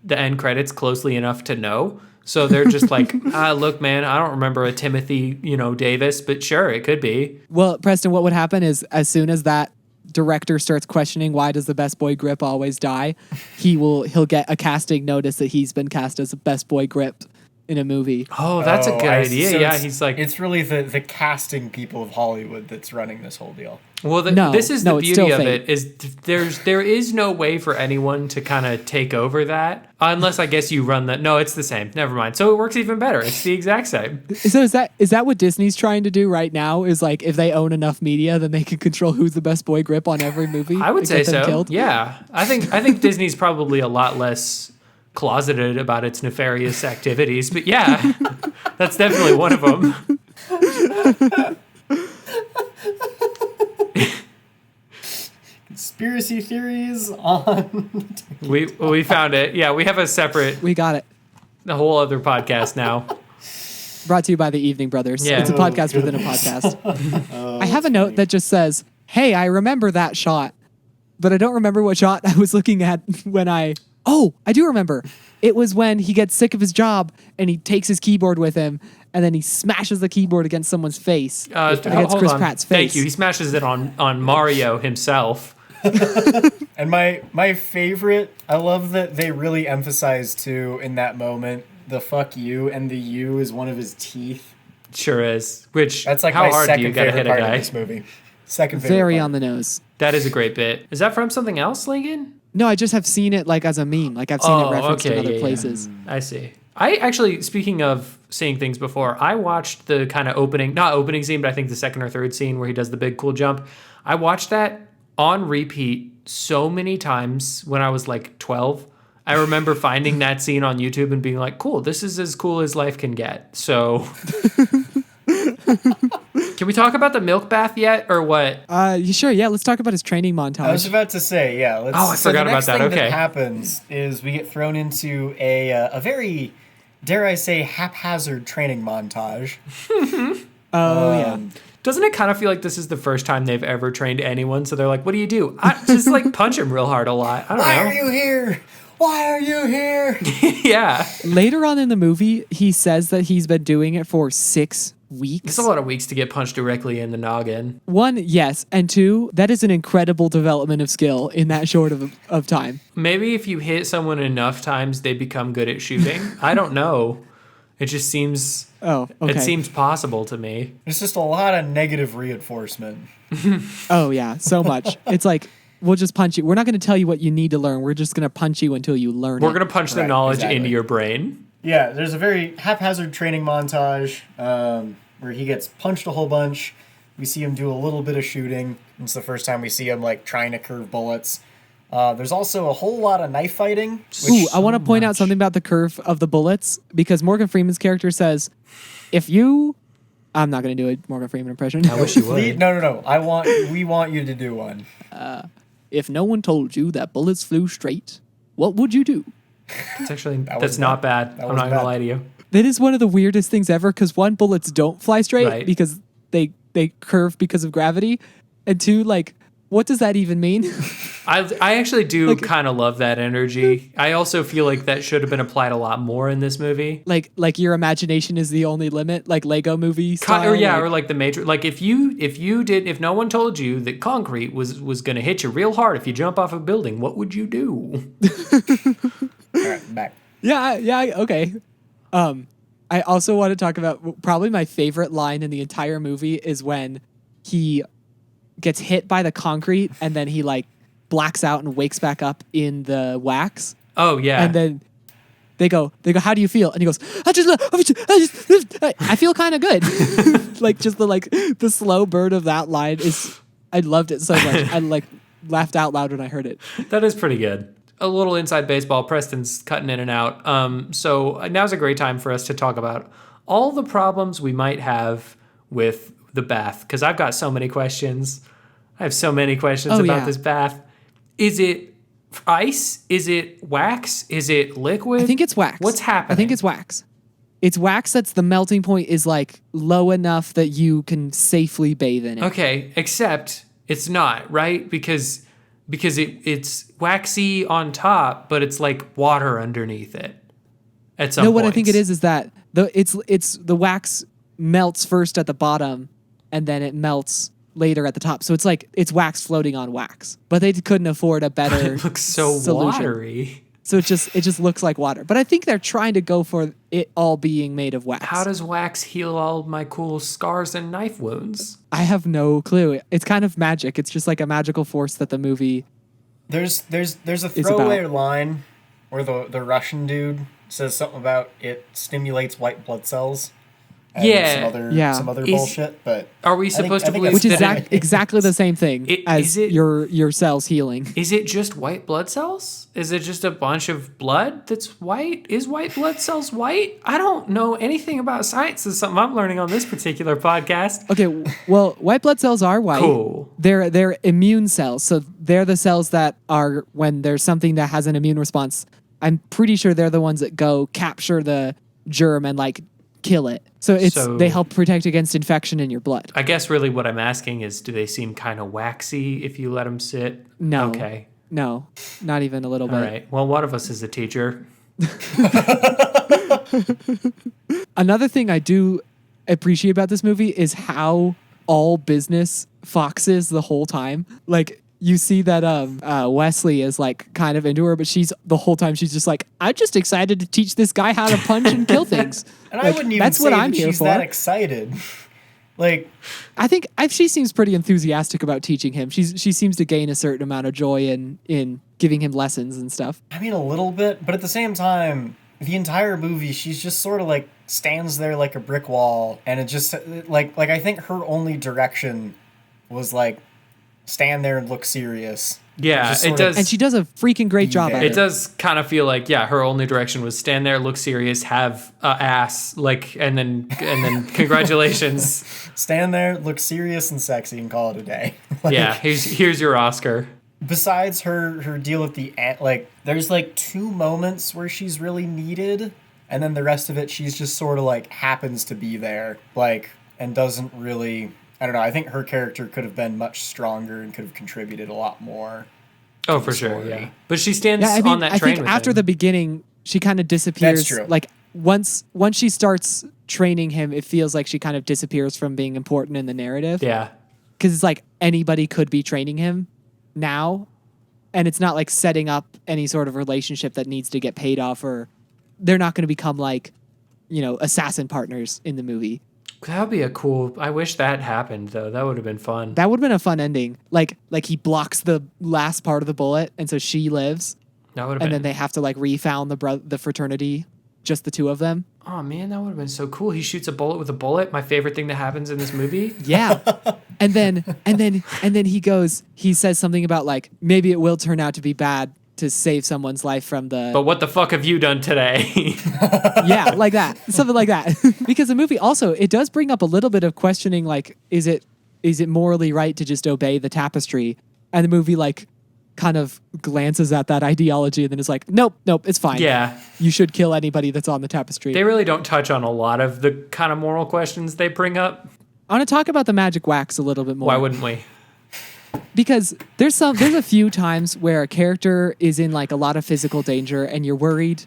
end credits closely enough to know. So they're just like, look, man, I don't remember a Timothy, Davis, but sure, it could be. Well, Preston, what would happen is as soon as that director starts questioning why does the best boy grip always die, he'll get a casting notice that he's been cast as a best boy grip in a movie. Oh, that's a good idea. So yeah, he's like, it's really the casting people of Hollywood that's running this whole deal. Well, this is the beauty of it is there is no way for anyone to kind of take over that unless I guess you run that. No, it's the same. Never mind. So it works even better. It's the exact same. So is that what Disney's trying to do right now? Is like if they own enough media, then they can control who's the best boy grip on every movie. I would say so. Killed? Yeah, I think Disney's probably a lot less closeted about its nefarious activities, but yeah, that's definitely one of them. Conspiracy theories on. We found it. Yeah, we have a separate. We got it. A whole other podcast now. Brought to you by the Evening Brothers. Yeah. It's a podcast within a podcast. I have a note that just says, "Hey, I remember that shot, but I don't remember what shot I was looking at when I." Oh, I do remember. It was when he gets sick of his job and he takes his keyboard with him and then he smashes the keyboard against someone's face. Against Chris Pratt's face. Thank you. He smashes it on Mario himself. And my favorite, I love that they really emphasize too in that moment, the fuck you, and the U is one of his teeth. Sure is. Which, that's like how my hard second do you gotta favorite hit a part guy? of this movie. Second favorite Very part. on the nose. That is a great bit. Is that from something else, Lincoln? No, I just have seen it like as a meme. Like I've seen it referenced in other places. I see. I actually, speaking of seeing things before, I watched the kind of not opening scene, but I think the second or third scene where he does the big cool jump. I watched that on repeat so many times when I was like 12. I remember finding that scene on YouTube and being like, cool, this is as cool as life can get. So... Can we talk about the milk bath yet, or what? Sure, yeah. Let's talk about his training montage. I was about to say, yeah. I forgot about that. The next thing Okay. that happens is we get thrown into a very, dare I say, haphazard training montage. Yeah. Doesn't it kind of feel like this is the first time they've ever trained anyone? So they're like, what do you do? Just like punch him real hard a lot. I don't know. Why are you here? Why are you here? Yeah. Later on in the movie, he says that he's been doing it for 6 weeks. It's a lot of weeks to get punched directly in the noggin. 1, yes. And 2, that is an incredible development of skill in that short of time. Maybe if you hit someone enough times, they become good at shooting. I don't know. It just seems Oh, okay. it seems possible to me. It's just a lot of negative reinforcement. Oh yeah, so much. It's like we'll just punch you. We're not going to tell you what you need to learn. We're just going to punch you until you learn We're it. gonna punch the Right, knowledge exactly. into your brain. Yeah, there's a very haphazard training montage where he gets punched a whole bunch. We see him do a little bit of shooting. It's the first time we see him like trying to curve bullets. There's also a whole lot of knife fighting. Ooh, I want to point out something about the curve of the bullets because Morgan Freeman's character says, "If you," I'm not going to do a Morgan Freeman impression. I wish you would. No. We want you to do one. If no one told you that bullets flew straight, what would you do? It's actually was that's not bad. That I'm was not gonna bad. lie to you. That is one of the weirdest things ever because one, bullets don't fly straight Right. because they curve because of gravity, and two, like, what does that even mean? I actually do kind of love that energy. I also feel like that should have been applied a lot more in this movie. like your imagination is the only limit, like Lego movie style. Or like the Matrix. Like if no one told you that concrete was gonna hit you real hard if you jump off a building, what would you do? All right, back. Yeah, okay. I also want to talk about probably my favorite line in the entire movie is when he gets hit by the concrete and then he like blacks out and wakes back up in the wax. Oh yeah. And then they go, how do you feel? And he goes, I feel kind of good. Like just the slow burn of that line I loved it so much. I like laughed out loud when I heard it. That is pretty good. A little inside baseball. Preston's cutting in and out. So now's a great time for us to talk about all the problems we might have with the bath, because I've got so many questions. I have so many questions about this bath. Is it ice? Is it wax? Is it liquid? I think it's wax. What's happening? I think it's wax. It's wax that's the melting point is like low enough that you can safely bathe in it. Okay, except it's not, right? Because it's waxy on top, but it's like water underneath it. At some No, what I points. think it is that it's the wax melts first at the bottom and then it melts later at the top. So it's like it's wax floating on wax. But they couldn't afford a better It looks so solution. watery. So it just looks like water. But I think they're trying to go for it all being made of wax. How does wax heal all my cool scars and knife wounds? I have no clue. It's kind of magic. It's just like a magical force that the movie There's a Is throwaway about. line where the Russian dude says something about it stimulates white blood cells. And Yeah. some other Is- bullshit. But Are we I think- supposed I to think believe it's- which is that exactly the same thing as is it- your cells healing. Is it just white blood cells? Is it just a bunch of blood that's white? Is white blood cells white? I don't know anything about science. This is something I'm learning on this particular podcast. Okay, well, white blood cells are white. Cool. They're immune cells. So they're the cells that are when there's something that has an immune response. I'm pretty sure they're the ones that go capture the germ and like kill it. So they help protect against infection in your blood. I guess really what I'm asking is, do they seem kind of waxy if you let them sit? No. Okay. No, not even a little All bit. right. Well, one of us is a teacher. Another thing I do appreciate about this movie is how all business Fox is the whole time. Like you see that Wesley is like kind of into her, but the whole time she's just like, I'm just excited to teach this guy how to punch and kill things. and Like, I wouldn't even that's say what I'm that here she's for. that excited. Like, I think she seems pretty enthusiastic about teaching him. She seems to gain a certain amount of joy in giving him lessons and stuff. I mean, a little bit, but at the same time, the entire movie, she's just sort of like stands there like a brick wall, and it just like I think her only direction was like stand there and look serious. Yeah, Just it sort of- does. And she does a freaking great job at there. it. It does kind of feel like, yeah, her only direction was stand there, look serious, have ass, like, and then congratulations. Stand there, look serious and sexy, and call it a day. Like, Yeah, here's your Oscar. Besides her deal with the ant, like there's like 2 moments where she's really needed, and then the rest of it she's just sort of like happens to be there, like, and doesn't really. I don't know. I think her character could have been much stronger and could have contributed a lot more. Oh, for sure, story. yeah. But she stands Yeah, I mean, on that I train think with after him. the beginning, she kind of disappears. That's true. Like once she starts training him, it feels like she kind of disappears from being important in the narrative. Yeah. Because it's like anybody could be training him now, and it's not like setting up any sort of relationship that needs to get paid off, or they're not going to become like assassin partners in the movie. That would be a cool. I wish that happened though. That would have been fun. That would have been a fun ending. Like he blocks the last part of the bullet, and so she lives. That would have and been. then they have to like refound the fraternity, just the two of them. Oh man, that would have been so cool. He shoots a bullet with a bullet. My favorite thing that happens in this movie. Yeah. and then he says something about like maybe it will turn out to be bad to save someone's life from the. But what the fuck have you done today? Yeah, like that. Something like that. Because the movie also, it does bring up a little bit of questioning, like, is it morally right to just obey the tapestry? And the movie like kind of glances at that ideology and then is like, nope, it's fine. Yeah. You should kill anybody that's on the tapestry. They really don't touch on a lot of the kind of moral questions they bring up. I want to talk about the magic wax a little bit more. Why wouldn't we? Because there's a few times where a character is in like a lot of physical danger and you're worried,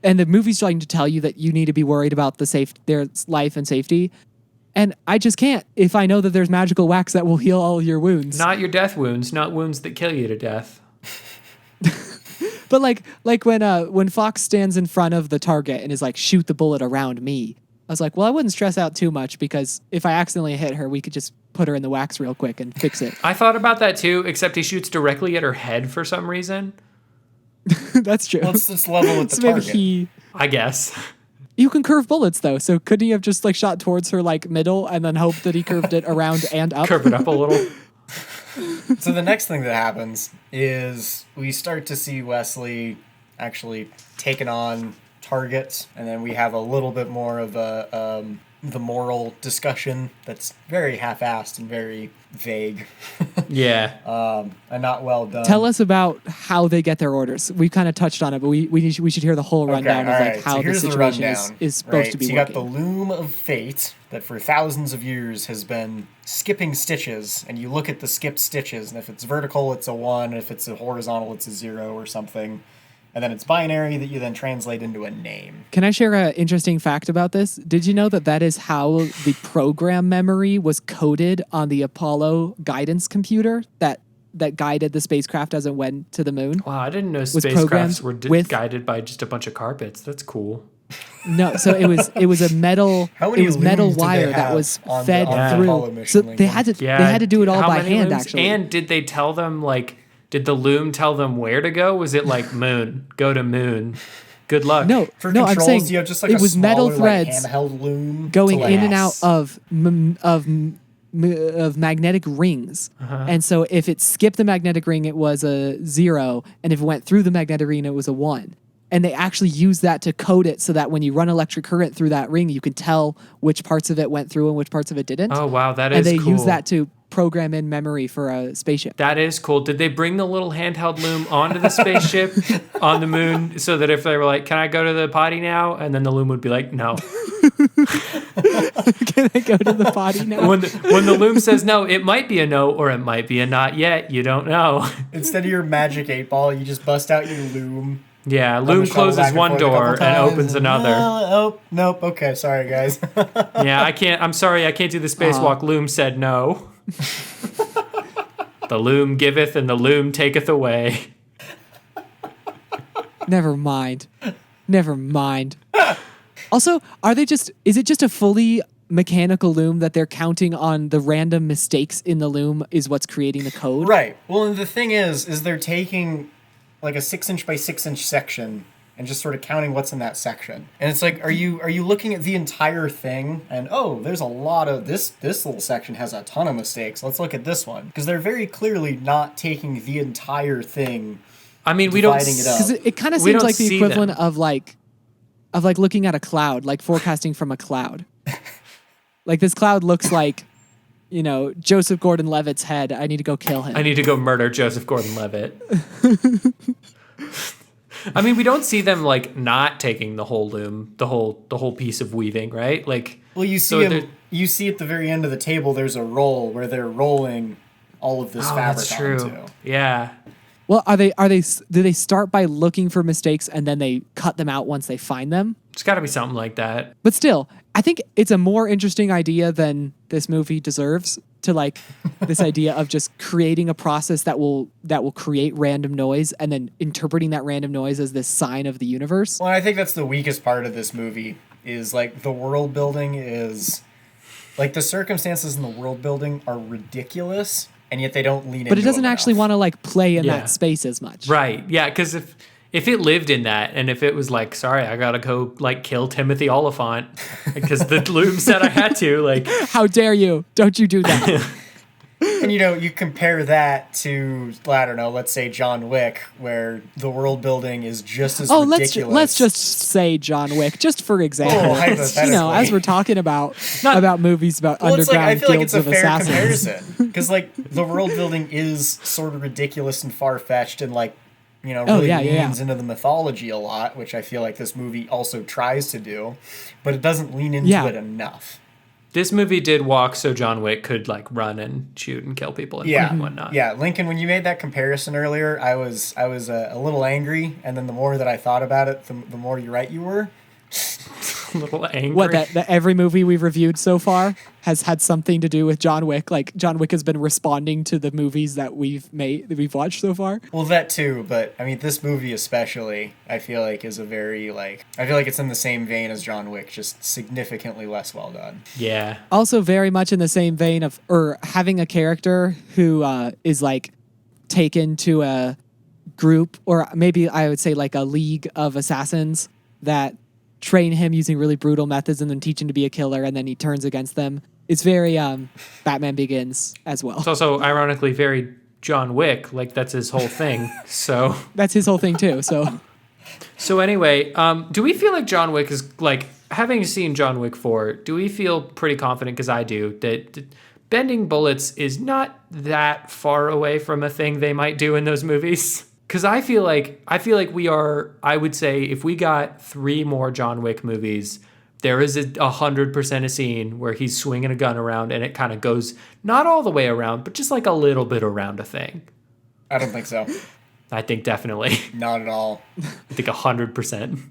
and the movie's trying to tell you that you need to be worried about their life and safety. And I just can't if I know that there's magical wax that will heal all your wounds. Not your death wounds, not wounds that kill you to death. But like when Fox stands in front of the target and is like, shoot the bullet around me. I was like, well, I wouldn't stress out too much because if I accidentally hit her, we could just put her in the wax real quick and fix it. I thought about that too, except he shoots directly at her head for some reason. That's true. Let's just level with the So maybe target. I guess. You can curve bullets though, so couldn't he have just like shot towards her like middle and then hoped that he curved it around and up? Curve it up a little. So the next thing that happens is we start to see Wesley actually taking on targets, and then we have a little bit more of the moral discussion that's very half-assed and very vague. Yeah. And not well done. Tell us about how they get their orders. We kind of touched on it, but we should hear the whole rundown of like how the situation is supposed to be so you working. got the loom of fate that for thousands of years has been skipping stitches, and you look at the skipped stitches, and if it's vertical, it's a 1, if it's a horizontal, it's a 0 or something. And then it's binary that you then translate into a name. Can I share an interesting fact about this? Did you know that is how the program memory was coded on the Apollo guidance computer that guided the spacecraft as it went to the moon? Wow, I didn't know programmed spacecrafts were with- guided by just a bunch of carpets. That's cool. No, so it was a metal How many metal looms did they wire that have was on fed the through. Apollo So mission, they had to Yeah. they had to do it all How by many hand looms? actually. And did they tell them like? Did the loom tell them where to go? Was it like moon? Go to moon. Good luck. No, For no, controls, I'm saying you have just like it a was metal smaller, threads like, handheld loom going to, in and out like, of magnetic rings. And so if it skipped the magnetic ring, it was a 0. And if it went through the magnetic ring, it was a 1. And they actually use that to code it so that when you run electric current through that ring, you can tell which parts of it went through and which parts of it didn't. Oh wow, that is and they cool. use that to program in memory for a spaceship. That is cool. Did they bring the little handheld loom onto the spaceship on the moon so that if they were like, "Can I go to the potty now?" and then the loom would be like, "No." Can I go to the potty now? When the loom says no, it might be a no or it might be a not yet. You don't know. Instead of your magic 8-ball, you just bust out your loom. Yeah, run loom the shuttle back closes and one forth a couple door and times, opens another. Oh, nope. Okay, sorry, guys. Yeah, I can't. I'm sorry, I can't do the spacewalk. Loom said no. The loom giveth and the loom taketh away. Never mind. Also, is it just a fully mechanical loom that they're counting on the random mistakes in the loom is what's creating the code? Right. Well, and the thing is they're taking like a 6-inch by 6-inch section and just sort of counting what's in that section. And it's like, are you looking at the entire thing and, oh, there's a lot of this little section has a ton of mistakes. Let's look at this one. Because they're very clearly not taking the entire thing. I mean, we don't. Dividing it up. Because it kind of We seems don't like the see equivalent them. of like looking at a cloud, like forecasting from a cloud. Like this cloud looks like, Joseph Gordon-Levitt's head. I need to go kill him. I need to go murder Joseph Gordon-Levitt. I mean, we don't see them like not taking the whole loom, the whole piece of weaving, right? Like, Well, you see you see at the very end of the table, there's a roll where they're rolling all of this fabric that's true. onto. Yeah. Well, do they start by looking for mistakes and then they cut them out once they find them? It's got to be something like that. But still, I think it's a more interesting idea than this movie deserves, to like this idea of just creating a process that will create random noise and then interpreting that random noise as this sign of the universe. Well, I think that's the weakest part of this movie is like the world building is like the circumstances in the world building are ridiculous, and yet they don't lean into But it doesn't actually want to like play in Yeah. that space as much. Right. Yeah, because if it lived in that, and if it was like, sorry, I gotta go like kill Timothy Oliphant because the loom said I had to, like, How dare you? Don't you do that. And you compare that to, I don't know, let's say John Wick, where the world building is just as ridiculous. Let's just say John Wick, just for example. hypothetically. As we're talking about movies about Well, it's like, underground I feel like it's guilds a of fair assassins. comparison because like the world building is sort of ridiculous and far fetched and like really leans into the mythology a lot, which I feel like this movie also tries to do, but it doesn't lean into it enough. this movie did walk so John Wick could like run and shoot and kill people and whatnot. Yeah, Lincoln, when you made that comparison earlier, I was a little angry, and then the more that I thought about it, the more you're right you were. A little angry. What, that every movie we've reviewed so far has had something to do with John Wick? Like, John Wick has been responding to the movies that we've watched so far? Well, that too, but I mean, this movie especially, I feel like is a very, I feel like it's in the same vein as John Wick, just significantly less well done. Yeah. Also very much in the same vein of, or having a character who is like taken to a group, or maybe I would say like a league of assassins that train him using really brutal methods and then teach him to be a killer, and then he turns against them. It's very Batman Begins as well. It's also ironically very John Wick, like that's his whole thing. So That's his whole thing too. So anyway, do we feel like John Wick is like, having seen John Wick 4, do we feel pretty confident, because I do, that bending bullets is not that far away from a thing they might do in those movies? Because I feel like we are, I would say, if we got 3 more John Wick movies, there is 100% a scene where he's swinging a gun around and it kind of goes not all the way around, but just like a little bit around a thing. I don't think so. I think definitely. Not at all. I think 100%.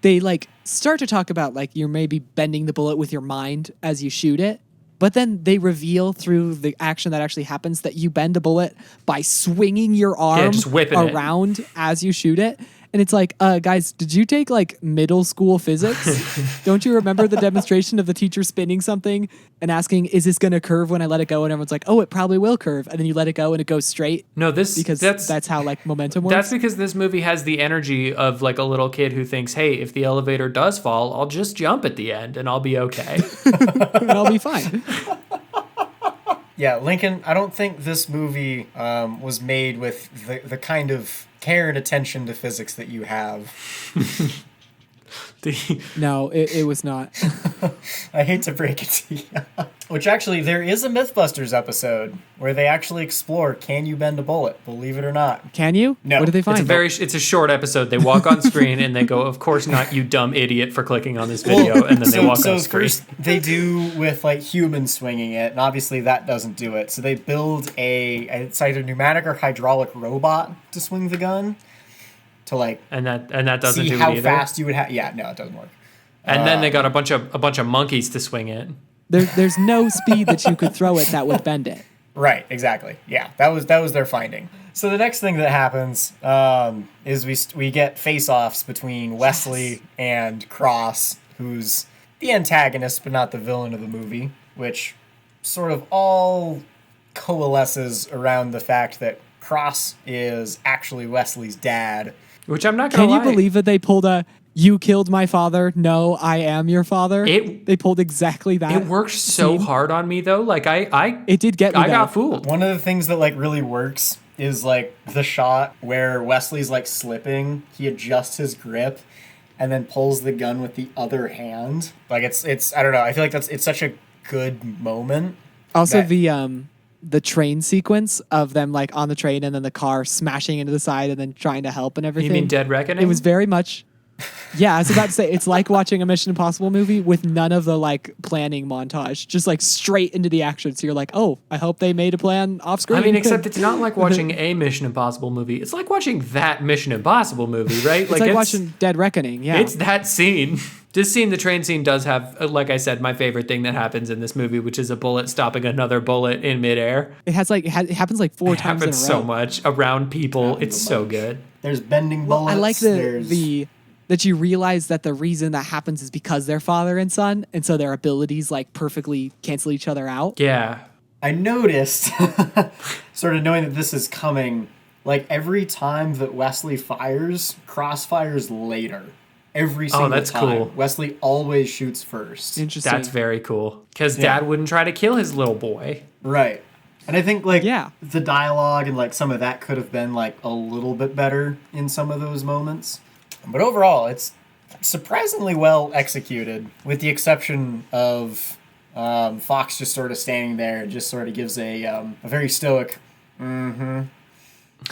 they like start to talk about like you're maybe bending the bullet with your mind as you shoot it. But then they reveal through the action that actually happens that you bend a bullet by swinging your arm just whipping around as you shoot it. And it's like, guys, did you take like middle school physics? Don't you remember the demonstration of the teacher spinning something and asking, is this going to curve when I let it go? And everyone's like, oh, it probably will curve. And then you let it go and it goes straight. No, because that's how like momentum works. That's because this movie has the energy of like a little kid who thinks, hey, if the elevator does fall, I'll just jump at the end and I'll be okay. And I'll be fine. Yeah, Lincoln, I don't think this movie was made with the kind of care and attention to physics that you have. No, it was not. I hate to break it to you. Which actually, there is a Mythbusters episode where they actually explore, can you bend a bullet? Believe it or not. Can you? No. What did they find? It's a short episode. They walk on screen and they go, of course not, you dumb idiot for clicking on this video. And then they walk on screen. First they do with like humans swinging it, and obviously that doesn't do it. So they build it's either pneumatic or hydraulic robot to swing the gun. To like and that doesn't see do how it either. fast you would have. Yeah, no, it doesn't work. And then they got a bunch of monkeys to swing it. There's no speed that you could throw it that would bend it. Right, exactly. Yeah, that was their finding. So the next thing that happens is we get face-offs between Wesley and Cross, who's the antagonist but not the villain of the movie, which sort of all coalesces around the fact that Cross is actually Wesley's dad. Which I'm not going to lie. Can you believe that they pulled a "you killed my father, no, I am your father"? They pulled exactly that. It worked so hard on me though. Like it did get me. I got fooled. One of the things that like really works is like the shot where Wesley's like slipping, he adjusts his grip and then pulls the gun with the other hand. Like it's I don't know, I feel like it's such a good moment. Also the train sequence of them like on the train and then the car smashing into the side and then trying to help and everything. You mean Dead Reckoning? It was very much. Yeah, I was about to say it's like watching a Mission Impossible movie with none of the like planning montage, just like straight into the action. So you're like, oh, I hope they made a plan off screen. I mean, except it's not like watching a Mission Impossible movie. It's like watching that Mission Impossible movie, right? It's like watching Dead Reckoning. Yeah, it's that scene. This scene, the train scene, does have, like I said, my favorite thing that happens in this movie, which is a bullet stopping another bullet in midair. It happens like 4 times in a row. It happens so much around people. It's so good. There's bending bullets. I like the that you realize that the reason that happens is because they're father and son, and so their abilities like perfectly cancel each other out. Yeah. I noticed, sort of knowing that this is coming, like every time that Wesley fires, Cross fires later. Every single that's time. cool. Wesley always shoots first. Interesting. That's very cool. Because Dad wouldn't try to kill his little boy. Right. And I think, like, Yeah. the dialogue and, like, some of that could have been, like, a little bit better in some of those moments. But overall, it's surprisingly well executed, with the exception of Fox just sort of standing there and just sort of gives a very stoic, and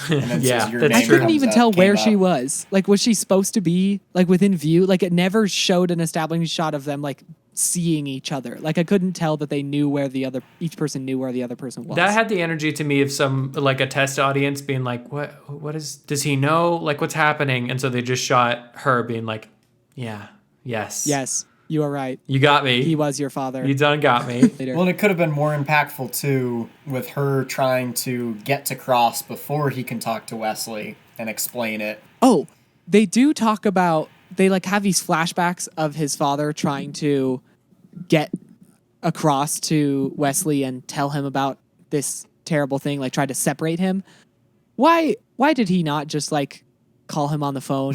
then Yeah, says your that's name I couldn't comes even up, tell where came she up. was. Like, was she supposed to be like within view? Like, it never showed an establishing shot of them like seeing each other. Like, I couldn't tell that they knew where each person knew where the other person was. That had the energy to me of some, like a test audience being like, does he know? Like, what's happening? And so they just shot her being like, yeah, yes. Yes, you are right. You got me. He was your father. You done got me. Later. Well, and it could have been more impactful, too, with her trying to get to Cross before he can talk to Wesley and explain it. Oh, they do talk about, they like have these flashbacks of his father trying to get across to Wesley and tell him about this terrible thing, like try to separate him. Why did he not just like call him on the phone?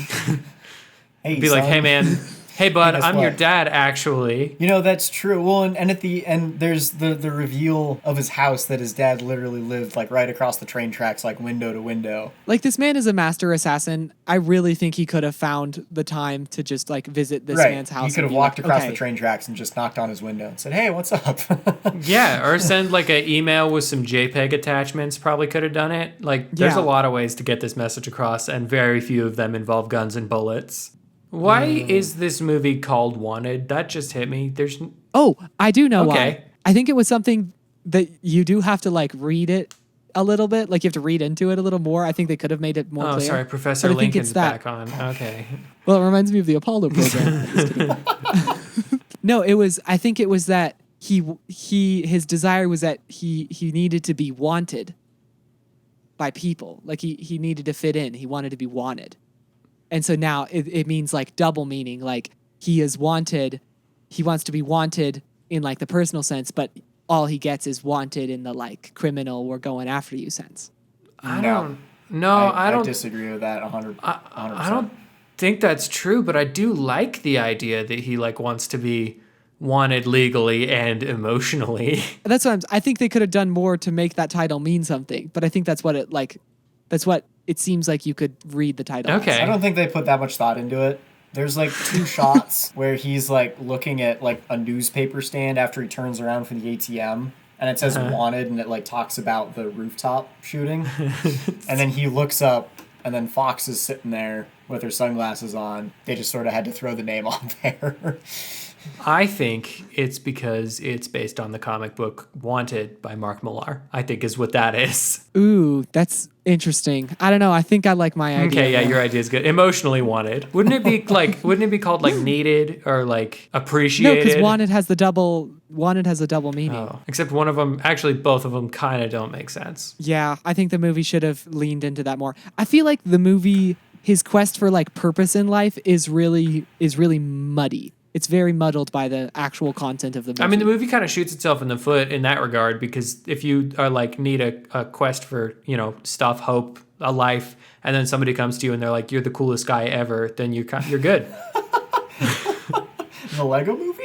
Hey, Be like, son. hey, man. Hey, bud, Guess I'm your what? dad, actually. You know, that's true. Well, and at the end, there's the reveal of his house that his dad literally lived, like, right across the train tracks, like, window to window. Like, this man is a master assassin. I really think he could have found the time to just like visit this Right. man's house. He could and have be walked like, across okay. the train tracks and just knocked on his window and said, hey, what's up? Yeah, or send like an email with some JPEG attachments. Probably could have done it. Like, there's Yeah. a lot of ways to get this message across, and very few of them involve guns and bullets. Why is this movie called Wanted? That just hit me. There's Oh, I do know Okay. why. I think it was something that you do have to like read it a little bit. Like you have to read into it a little more. I think they could have made it more Oh, clear. sorry, Professor But I think Lincoln's it's that. back on. Okay. Well, it reminds me of the Apollo program. Just kidding. No, I think it was that his desire was that he needed to be wanted by people. Like he needed to fit in. He wanted to be wanted. And so now it means like double meaning. Like he is wanted. He wants to be wanted in like the personal sense, but all he gets is wanted in the like criminal, we're going after you sense. I No. I I don't disagree with that 100%. I don't think that's true, but I do like the idea that he like wants to be wanted legally and emotionally. That's what I think they could have done more to make that title mean something. But I think that's what it seems like you could read the title. as. Okay. I don't think they put that much thought into it. There's like two shots where he's like looking at like a newspaper stand after he turns around from the ATM, and it says wanted, and it like talks about the rooftop shooting. And then he looks up, and then Fox is sitting there with her sunglasses on. They just sort of had to throw the name on there. I think it's because it's based on the comic book Wanted by Mark Millar. I think is what that is. Ooh, that's interesting. I don't know. I think I like my idea. Okay, yeah, more. your idea is good. Emotionally wanted. Wouldn't it be called like needed or like No, appreciated? because wanted has a double meaning. Oh, except one of them, actually both of them kind of don't make sense. Yeah, I think the movie should have leaned into that more. I feel like the movie, his quest for like purpose in life is really muddy. It's very muddled by the actual content of the movie. I mean, the movie kind of shoots itself in the foot in that regard, because if you are like need a quest for, stuff, hope, a life, and then somebody comes to you and they're like, you're the coolest guy ever, then you're good. The Lego movie?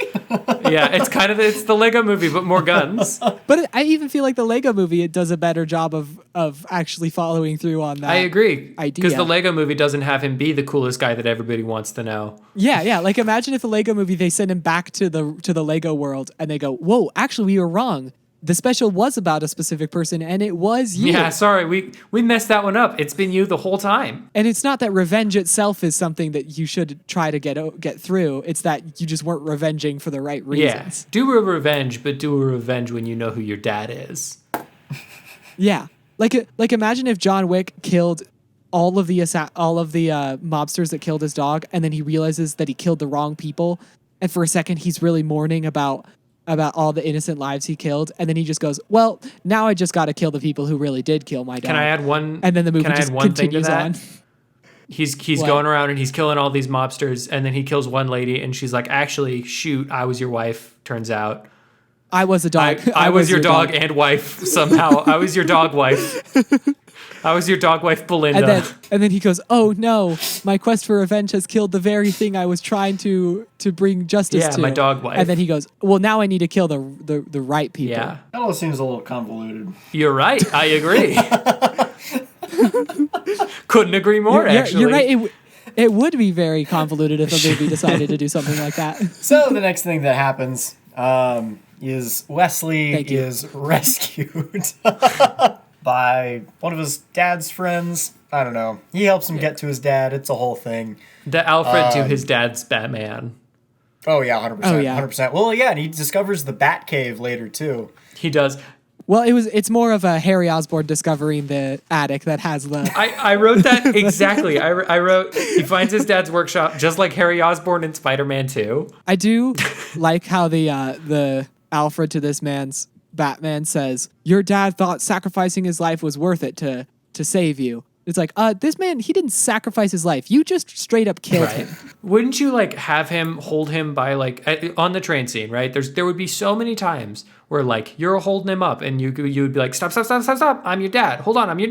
Yeah, it's the Lego movie, but more guns. But I even feel like the Lego movie, it does a better job of actually following through on that. I agree. idea. Because the Lego movie doesn't have him be the coolest guy that everybody wants to know. Yeah. Like imagine if the Lego movie, they send him back to the Lego world and they go, whoa, actually we were wrong. The special was about a specific person and it was you. Yeah, sorry, we messed that one up. It's been you the whole time. And it's not that revenge itself is something that you should try to get through. It's that you just weren't revenging for the right Yeah, reasons. do a revenge, but do a revenge when you know who your dad is. Yeah. Like imagine if John Wick killed all of the mobsters that killed his dog, and then he realizes that he killed the wrong people, and for a second he's really mourning about all the innocent lives he killed, and then he just goes, well, now I just got to kill the people who really did kill my dog. Can I add one? And then the movie can I just add one thing to continues that? on. He's What? going around and he's killing all these mobsters, and then he kills one lady, and she's like, "Actually, shoot, I was your wife." Turns out, I was a dog. I was your dog and wife somehow. I was your dog wife. I was your dog wife, Belinda. And then he goes, "Oh no, my quest for revenge has killed the very thing I was trying to bring justice to." my dog wife. And then he goes, "Well, now I need to kill the right people." Yeah, That all seems a little convoluted. you're right. I agree. Couldn't agree more. Actually, You're right. It would be very convoluted if a movie decided to do something like that. So the next thing that happens is Wesley Thank you. is rescued by one of his dad's friends. I don't know. He helps him get to his dad. It's a whole thing. the Alfred to his dad's Batman. Oh yeah, 100%. Oh, yeah. 100%. Well, yeah, and he discovers the Batcave later too. He does. Well, it's more of a Harry Osborn discovering the attic that has the. I wrote that exactly. I wrote he finds his dad's workshop just like Harry Osborn in Spider-Man 2. I do like how the Alfred to this man's Batman says, "Your dad thought sacrificing his life was worth it to save you." It's like, this man, he didn't sacrifice his life. You just straight up killed him. Wouldn't you like have him hold him by like on the train scene, right? There would be so many times where like you're holding him up and you would be like, stop, I'm your dad. Hold on, I'm your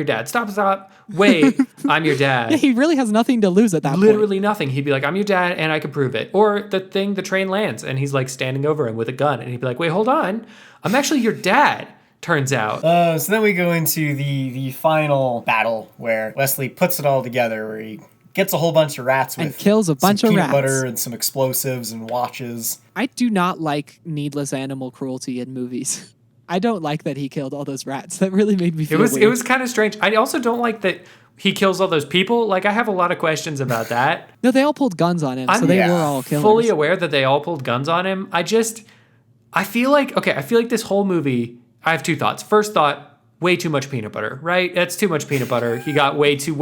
dad. Stop. Wait, I'm your dad. Yeah, he really has nothing to lose at that point. Literally nothing. He'd be like, I'm your dad and I can prove it. Or the train lands and he's like standing over him with a gun and he'd be like, wait, hold on. I'm actually your dad. Turns out. So then we go into the final battle where Wesley puts it all together, where he gets a whole bunch of rats with And kills a bunch some of peanut rats. butter and some explosives and watches. I do not like needless animal cruelty in movies. I don't like that he killed all those rats. That really made me feel weird. It was kind of strange. I also don't like that he kills all those people. Like I have a lot of questions about that. No, they all pulled guns on him, so I'm they were all killers. fully aware that they all pulled guns on him. I feel like this whole movie, I have two thoughts. First thought, way too much peanut butter, right? That's too much peanut butter. He got way too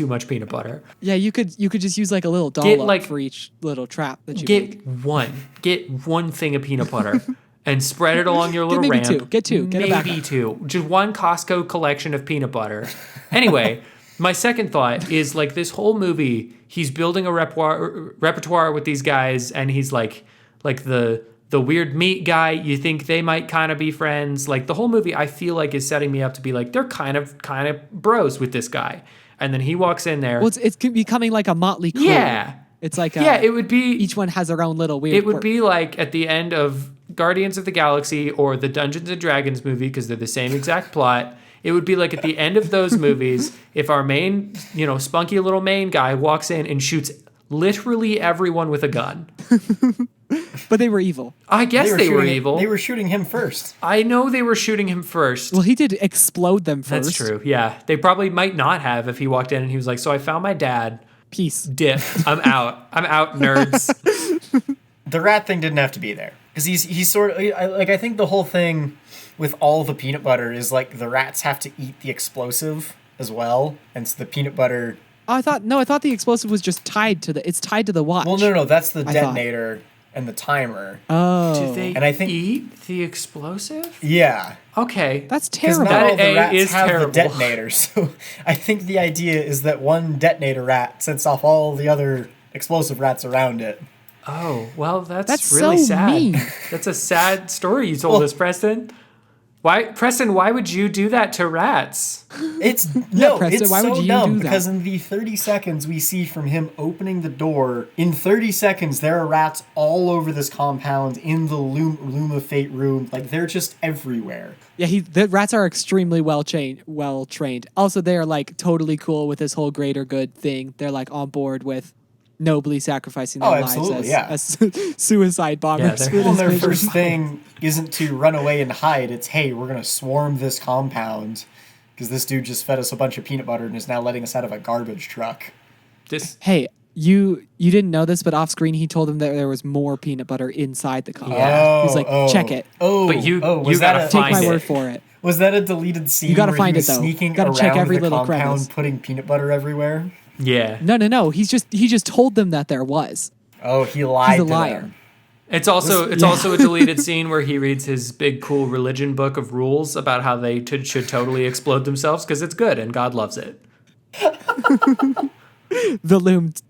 much peanut butter. Yeah, you could just use like a little dollop like- for each little trap that you make. Get one thing of peanut butter and spread it along your little maybe ramp. two. Get two. Get a maybe backup. two. Just one Costco collection of peanut butter. Anyway, my second thought is like this whole movie, he's building a repertoire with these guys, and he's like the weird meat guy. You think they might kind of be friends. Like the whole movie, I feel like is setting me up to be like they're kind of bros with this guy. And then he walks in there. Well, it's becoming like a motley crew. Yeah. It's like It would be. each one has their own little weird. It would quirk. be like at the end of Guardians of the Galaxy or the Dungeons and Dragons movie, because they're the same exact plot. It would be like at the end of those movies, if our main, spunky little main guy walks in and shoots literally everyone with a gun. But they were evil. I guess they were evil. They were shooting him first. I know they were shooting him first. Well, he did explode them first. That's true. Yeah. They probably might not have if he walked in and he was like, so I found my dad. Peace. Dip. I'm out. I'm out, nerds. The rat thing didn't have to be there because he's sort of like, I think the whole thing with all the peanut butter is like the rats have to eat the explosive as well, and so the peanut butter. Oh, I thought the explosive was just tied to the watch. Well, no, that's the I thought. detonator and the timer. Oh, Do they And I think- eat the explosive? Yeah, Okay. that's because terrible. not all That the rats is have terrible. the detonator. So I think the idea is that one detonator rat sets off all the other explosive rats around it. Oh, well, that's That's really so sad. mean. That's a sad story you told us, Preston. Why would you do that to rats? It's no, Preston, it's why so would you dumb do that? because in the 30 seconds we see from him opening the door, in 30 seconds there are rats all over this compound in the Loom of Fate room. Like they're just everywhere. Yeah, the rats are extremely well trained. Also, they are like totally cool with this whole greater good thing. They're like on board with nobly sacrificing their lives absolutely, as, yeah. as suicide bombers. they're- for Well, this their mission. first thing isn't to run away and hide. It's, hey, we're going to swarm this compound because this dude just fed us a bunch of peanut butter and is now letting us out of a garbage truck. This Hey, you didn't know this, but off screen he told them that there was more peanut butter inside the compound. Yeah. He's like, check it. Oh, But you was gotta that Take find my it. word for it. Was that a deleted scene You gotta where find he was it, though. sneaking Gotta around check every the little compound crevice. putting peanut butter everywhere? Yeah. No. He just told them that there was. Oh, he lied He's a to liar. them. It's also a deleted scene where he reads his big cool religion book of rules about how they should totally explode themselves because it's good and God loves it. The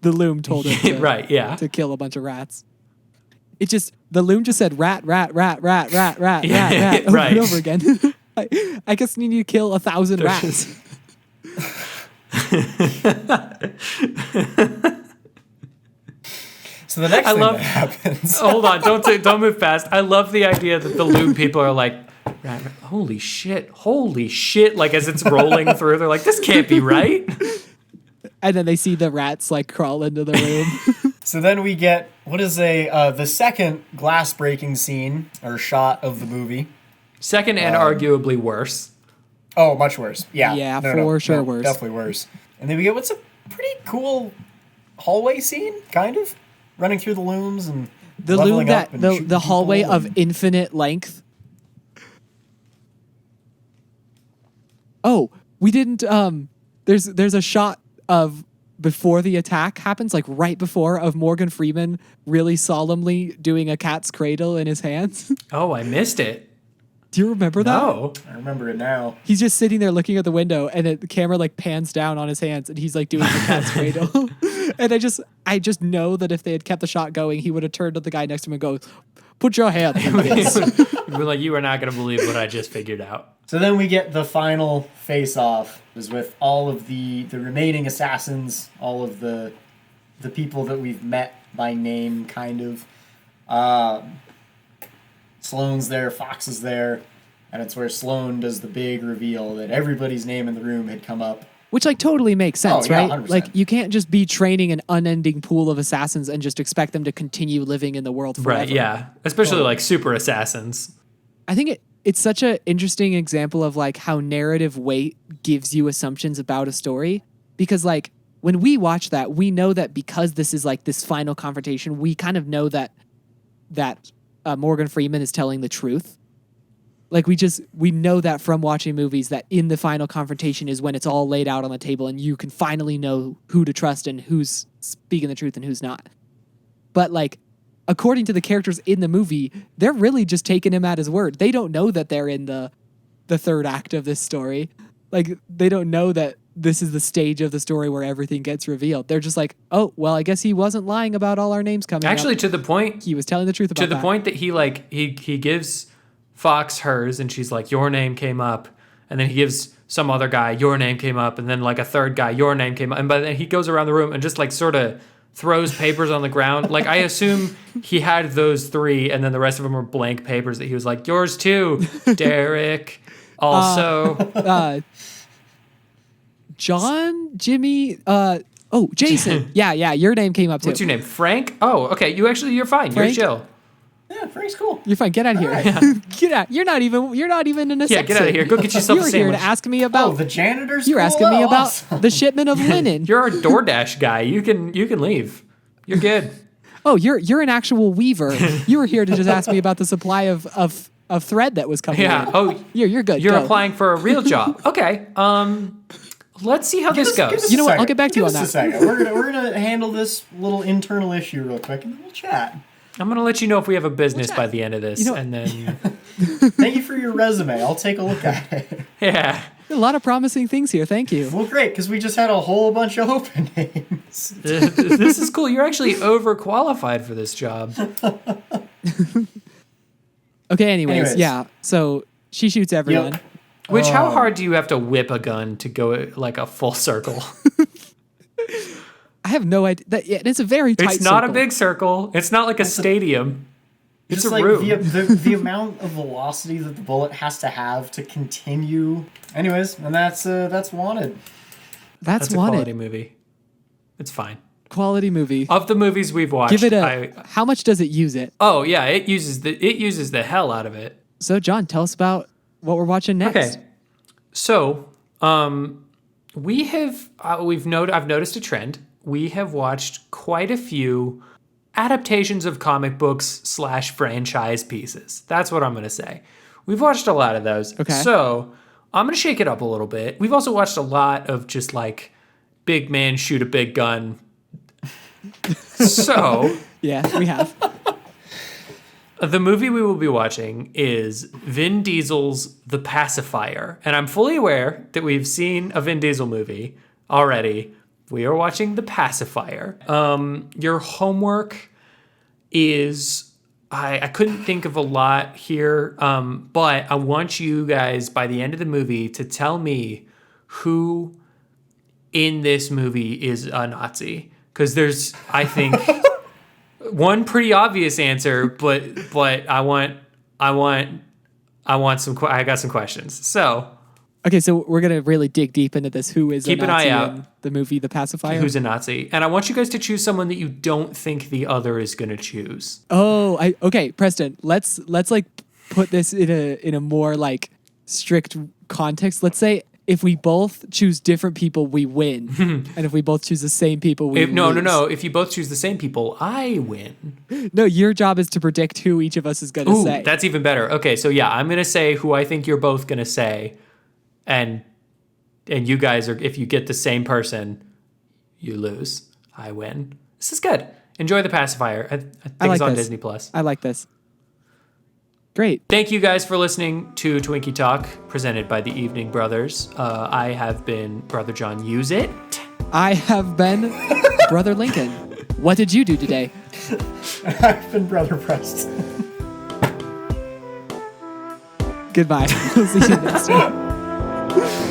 loom told him to, Right, yeah. to kill a bunch of rats. It just the loom just said rat, rat, rat, rat, rat, rat, Yeah, rat, rat over right. and over again. I guess you need to kill 1,000 rats. So the next thing that happens. Hold on, don't move fast. I love the idea that the loom people are like, holy shit, like as it's rolling through, they're like, this can't be right. And then they see the rats like crawl into the room. So then we get the second glass breaking scene or shot of the movie. Second and arguably worse. Oh, much worse. Yeah. Yeah, for sure worse. Definitely worse. And then we get what's a pretty cool hallway scene, kind of running through the looms and The leveling loom up that and the shooting hallway people of and- infinite length. Oh, we didn't there's a shot of before the attack happens, like right before, of Morgan Freeman really solemnly doing a cat's cradle in his hands. Oh, I missed it. Do you remember that? No. I remember it now. He's just sitting there looking at the window, and the camera like pans down on his hands, and he's like doing the cat's cradle. And I just know that if they had kept the shot going, he would have turned to the guy next to him and go, "Put your hand like this." You're like, you are not going to believe what I just figured out. So then we get the final face-off is with all of the remaining assassins, all of the people that we've met by name, kind of. Sloane's there, Fox is there, and it's where Sloane does the big reveal that everybody's name in the room had come up. Which like totally makes sense, Oh, yeah, right? 100%. Like you can't just be training an unending pool of assassins and just expect them to continue living in the world forever. Right, yeah. Especially like super assassins. I think it's such an interesting example of like how narrative weight gives you assumptions about a story, because like when we watch that, we know that because this is like this final confrontation, we kind of know that Morgan Freeman is telling the truth. Like we know that from watching movies, that in the final confrontation is when it's all laid out on the table and you can finally know who to trust and who's speaking the truth and who's not. But like, according to the characters in the movie, they're really just taking him at his word. They don't know that they're in the third act of this story. Like, they don't know that this is the stage of the story where everything gets revealed. They're just like, oh, well, I guess he wasn't lying about all our names coming Actually, up. to the point He was telling the truth about to the that. point that he gives Fox hers, and she's like, your name came up, and then he gives some other guy, your name came up, and then like a third guy, your name came up, and but then he goes around the room and just like sort of throws papers on the ground. Like, I assume he had those three, and then the rest of them were blank papers that he was like, yours too, Derek. Also, John, Jimmy, Jason. Yeah, your name came up too. what's your name? Frank? Oh, okay. You're fine. Frank? You're chill. Yeah, Frank's cool. You're fine. Get out of here. Get out. You're not even in a Yeah, get out of here. Go get yourself You a were here sandwich. to ask me about. Oh, the janitor's You're cool? asking me Oh, about awesome. the shipment of linen. You're our DoorDash guy. You can leave. You're good. Oh, you're an actual weaver. You were here to just ask me about the supply of thread that was coming. Yeah. in. Oh, you're good. you're Go. applying for a real job. Okay. Let's see how this Give goes. us You know a what? second. I'll get back to you Give on us a second. We're gonna handle this little internal issue real quick, and then we'll chat. I'm gonna let you know if we have a business What's by that? the end of this, You know- and then Thank you for your resume. I'll take a look at it. yeah. A lot of promising things here. Thank you. Well, great, because we just had a whole bunch of openings. This is cool. You're actually overqualified for this job. Okay. Anyways, Anyways. yeah. So she shoots everyone. Yep. Which how hard do you have to whip a gun to go like a full circle? I have no idea. It's a very tight. It's not a circle. big circle. It's not like a stadium. It's Just a like room. the amount of velocity that the bullet has to have to continue. Anyways, and that's Wanted. That's a wanted. quality movie. It's fine. Quality movie. Of the movies we've watched, Give it how much does it use it? oh yeah, it uses the hell out of it. So John, tell us about what we're watching next. Okay, so we have I've noticed a trend. We have watched quite a few adaptations of comic books / franchise pieces. That's what I'm going to say. We've watched a lot of those. Okay. So I'm going to shake it up a little bit. We've also watched a lot of just like big man shoot a big gun. So Yeah, we have. the movie we will be watching is Vin Diesel's The Pacifier. And I'm fully aware that we've seen a Vin Diesel movie already, We are watching The Pacifier. Your homework is, I couldn't think of a lot here, but I want you guys by the end of the movie to tell me who in this movie is a Nazi. Because there's, I think, one pretty obvious answer, but I got some questions. So. Okay, so we're gonna really dig deep into this. Who is Keep a an Nazi eye out. in the movie The Pacifier? Who's a Nazi? And I want you guys to choose someone that you don't think the other is going to choose. Oh, okay, Preston. Let's like put this in a more like strict context. Let's say if we both choose different people, we win, and if we both choose the same people, we lose. No. If you both choose the same people, I win. No, your job is to predict who each of us is gonna say. That's even better. Okay, so yeah, I'm gonna say who I think you're both gonna say, and you guys are. If you get the same person, you lose. I win. This is good. Enjoy The Pacifier. I think it's on Disney Plus. I like this. Great. Thank you guys for listening to Twinkie Talk, presented by the Evening Brothers. I have been Brother John. Use it. I have been Brother Lincoln. What did you do today? I've been Brother Preston. Goodbye. We'll see you next time.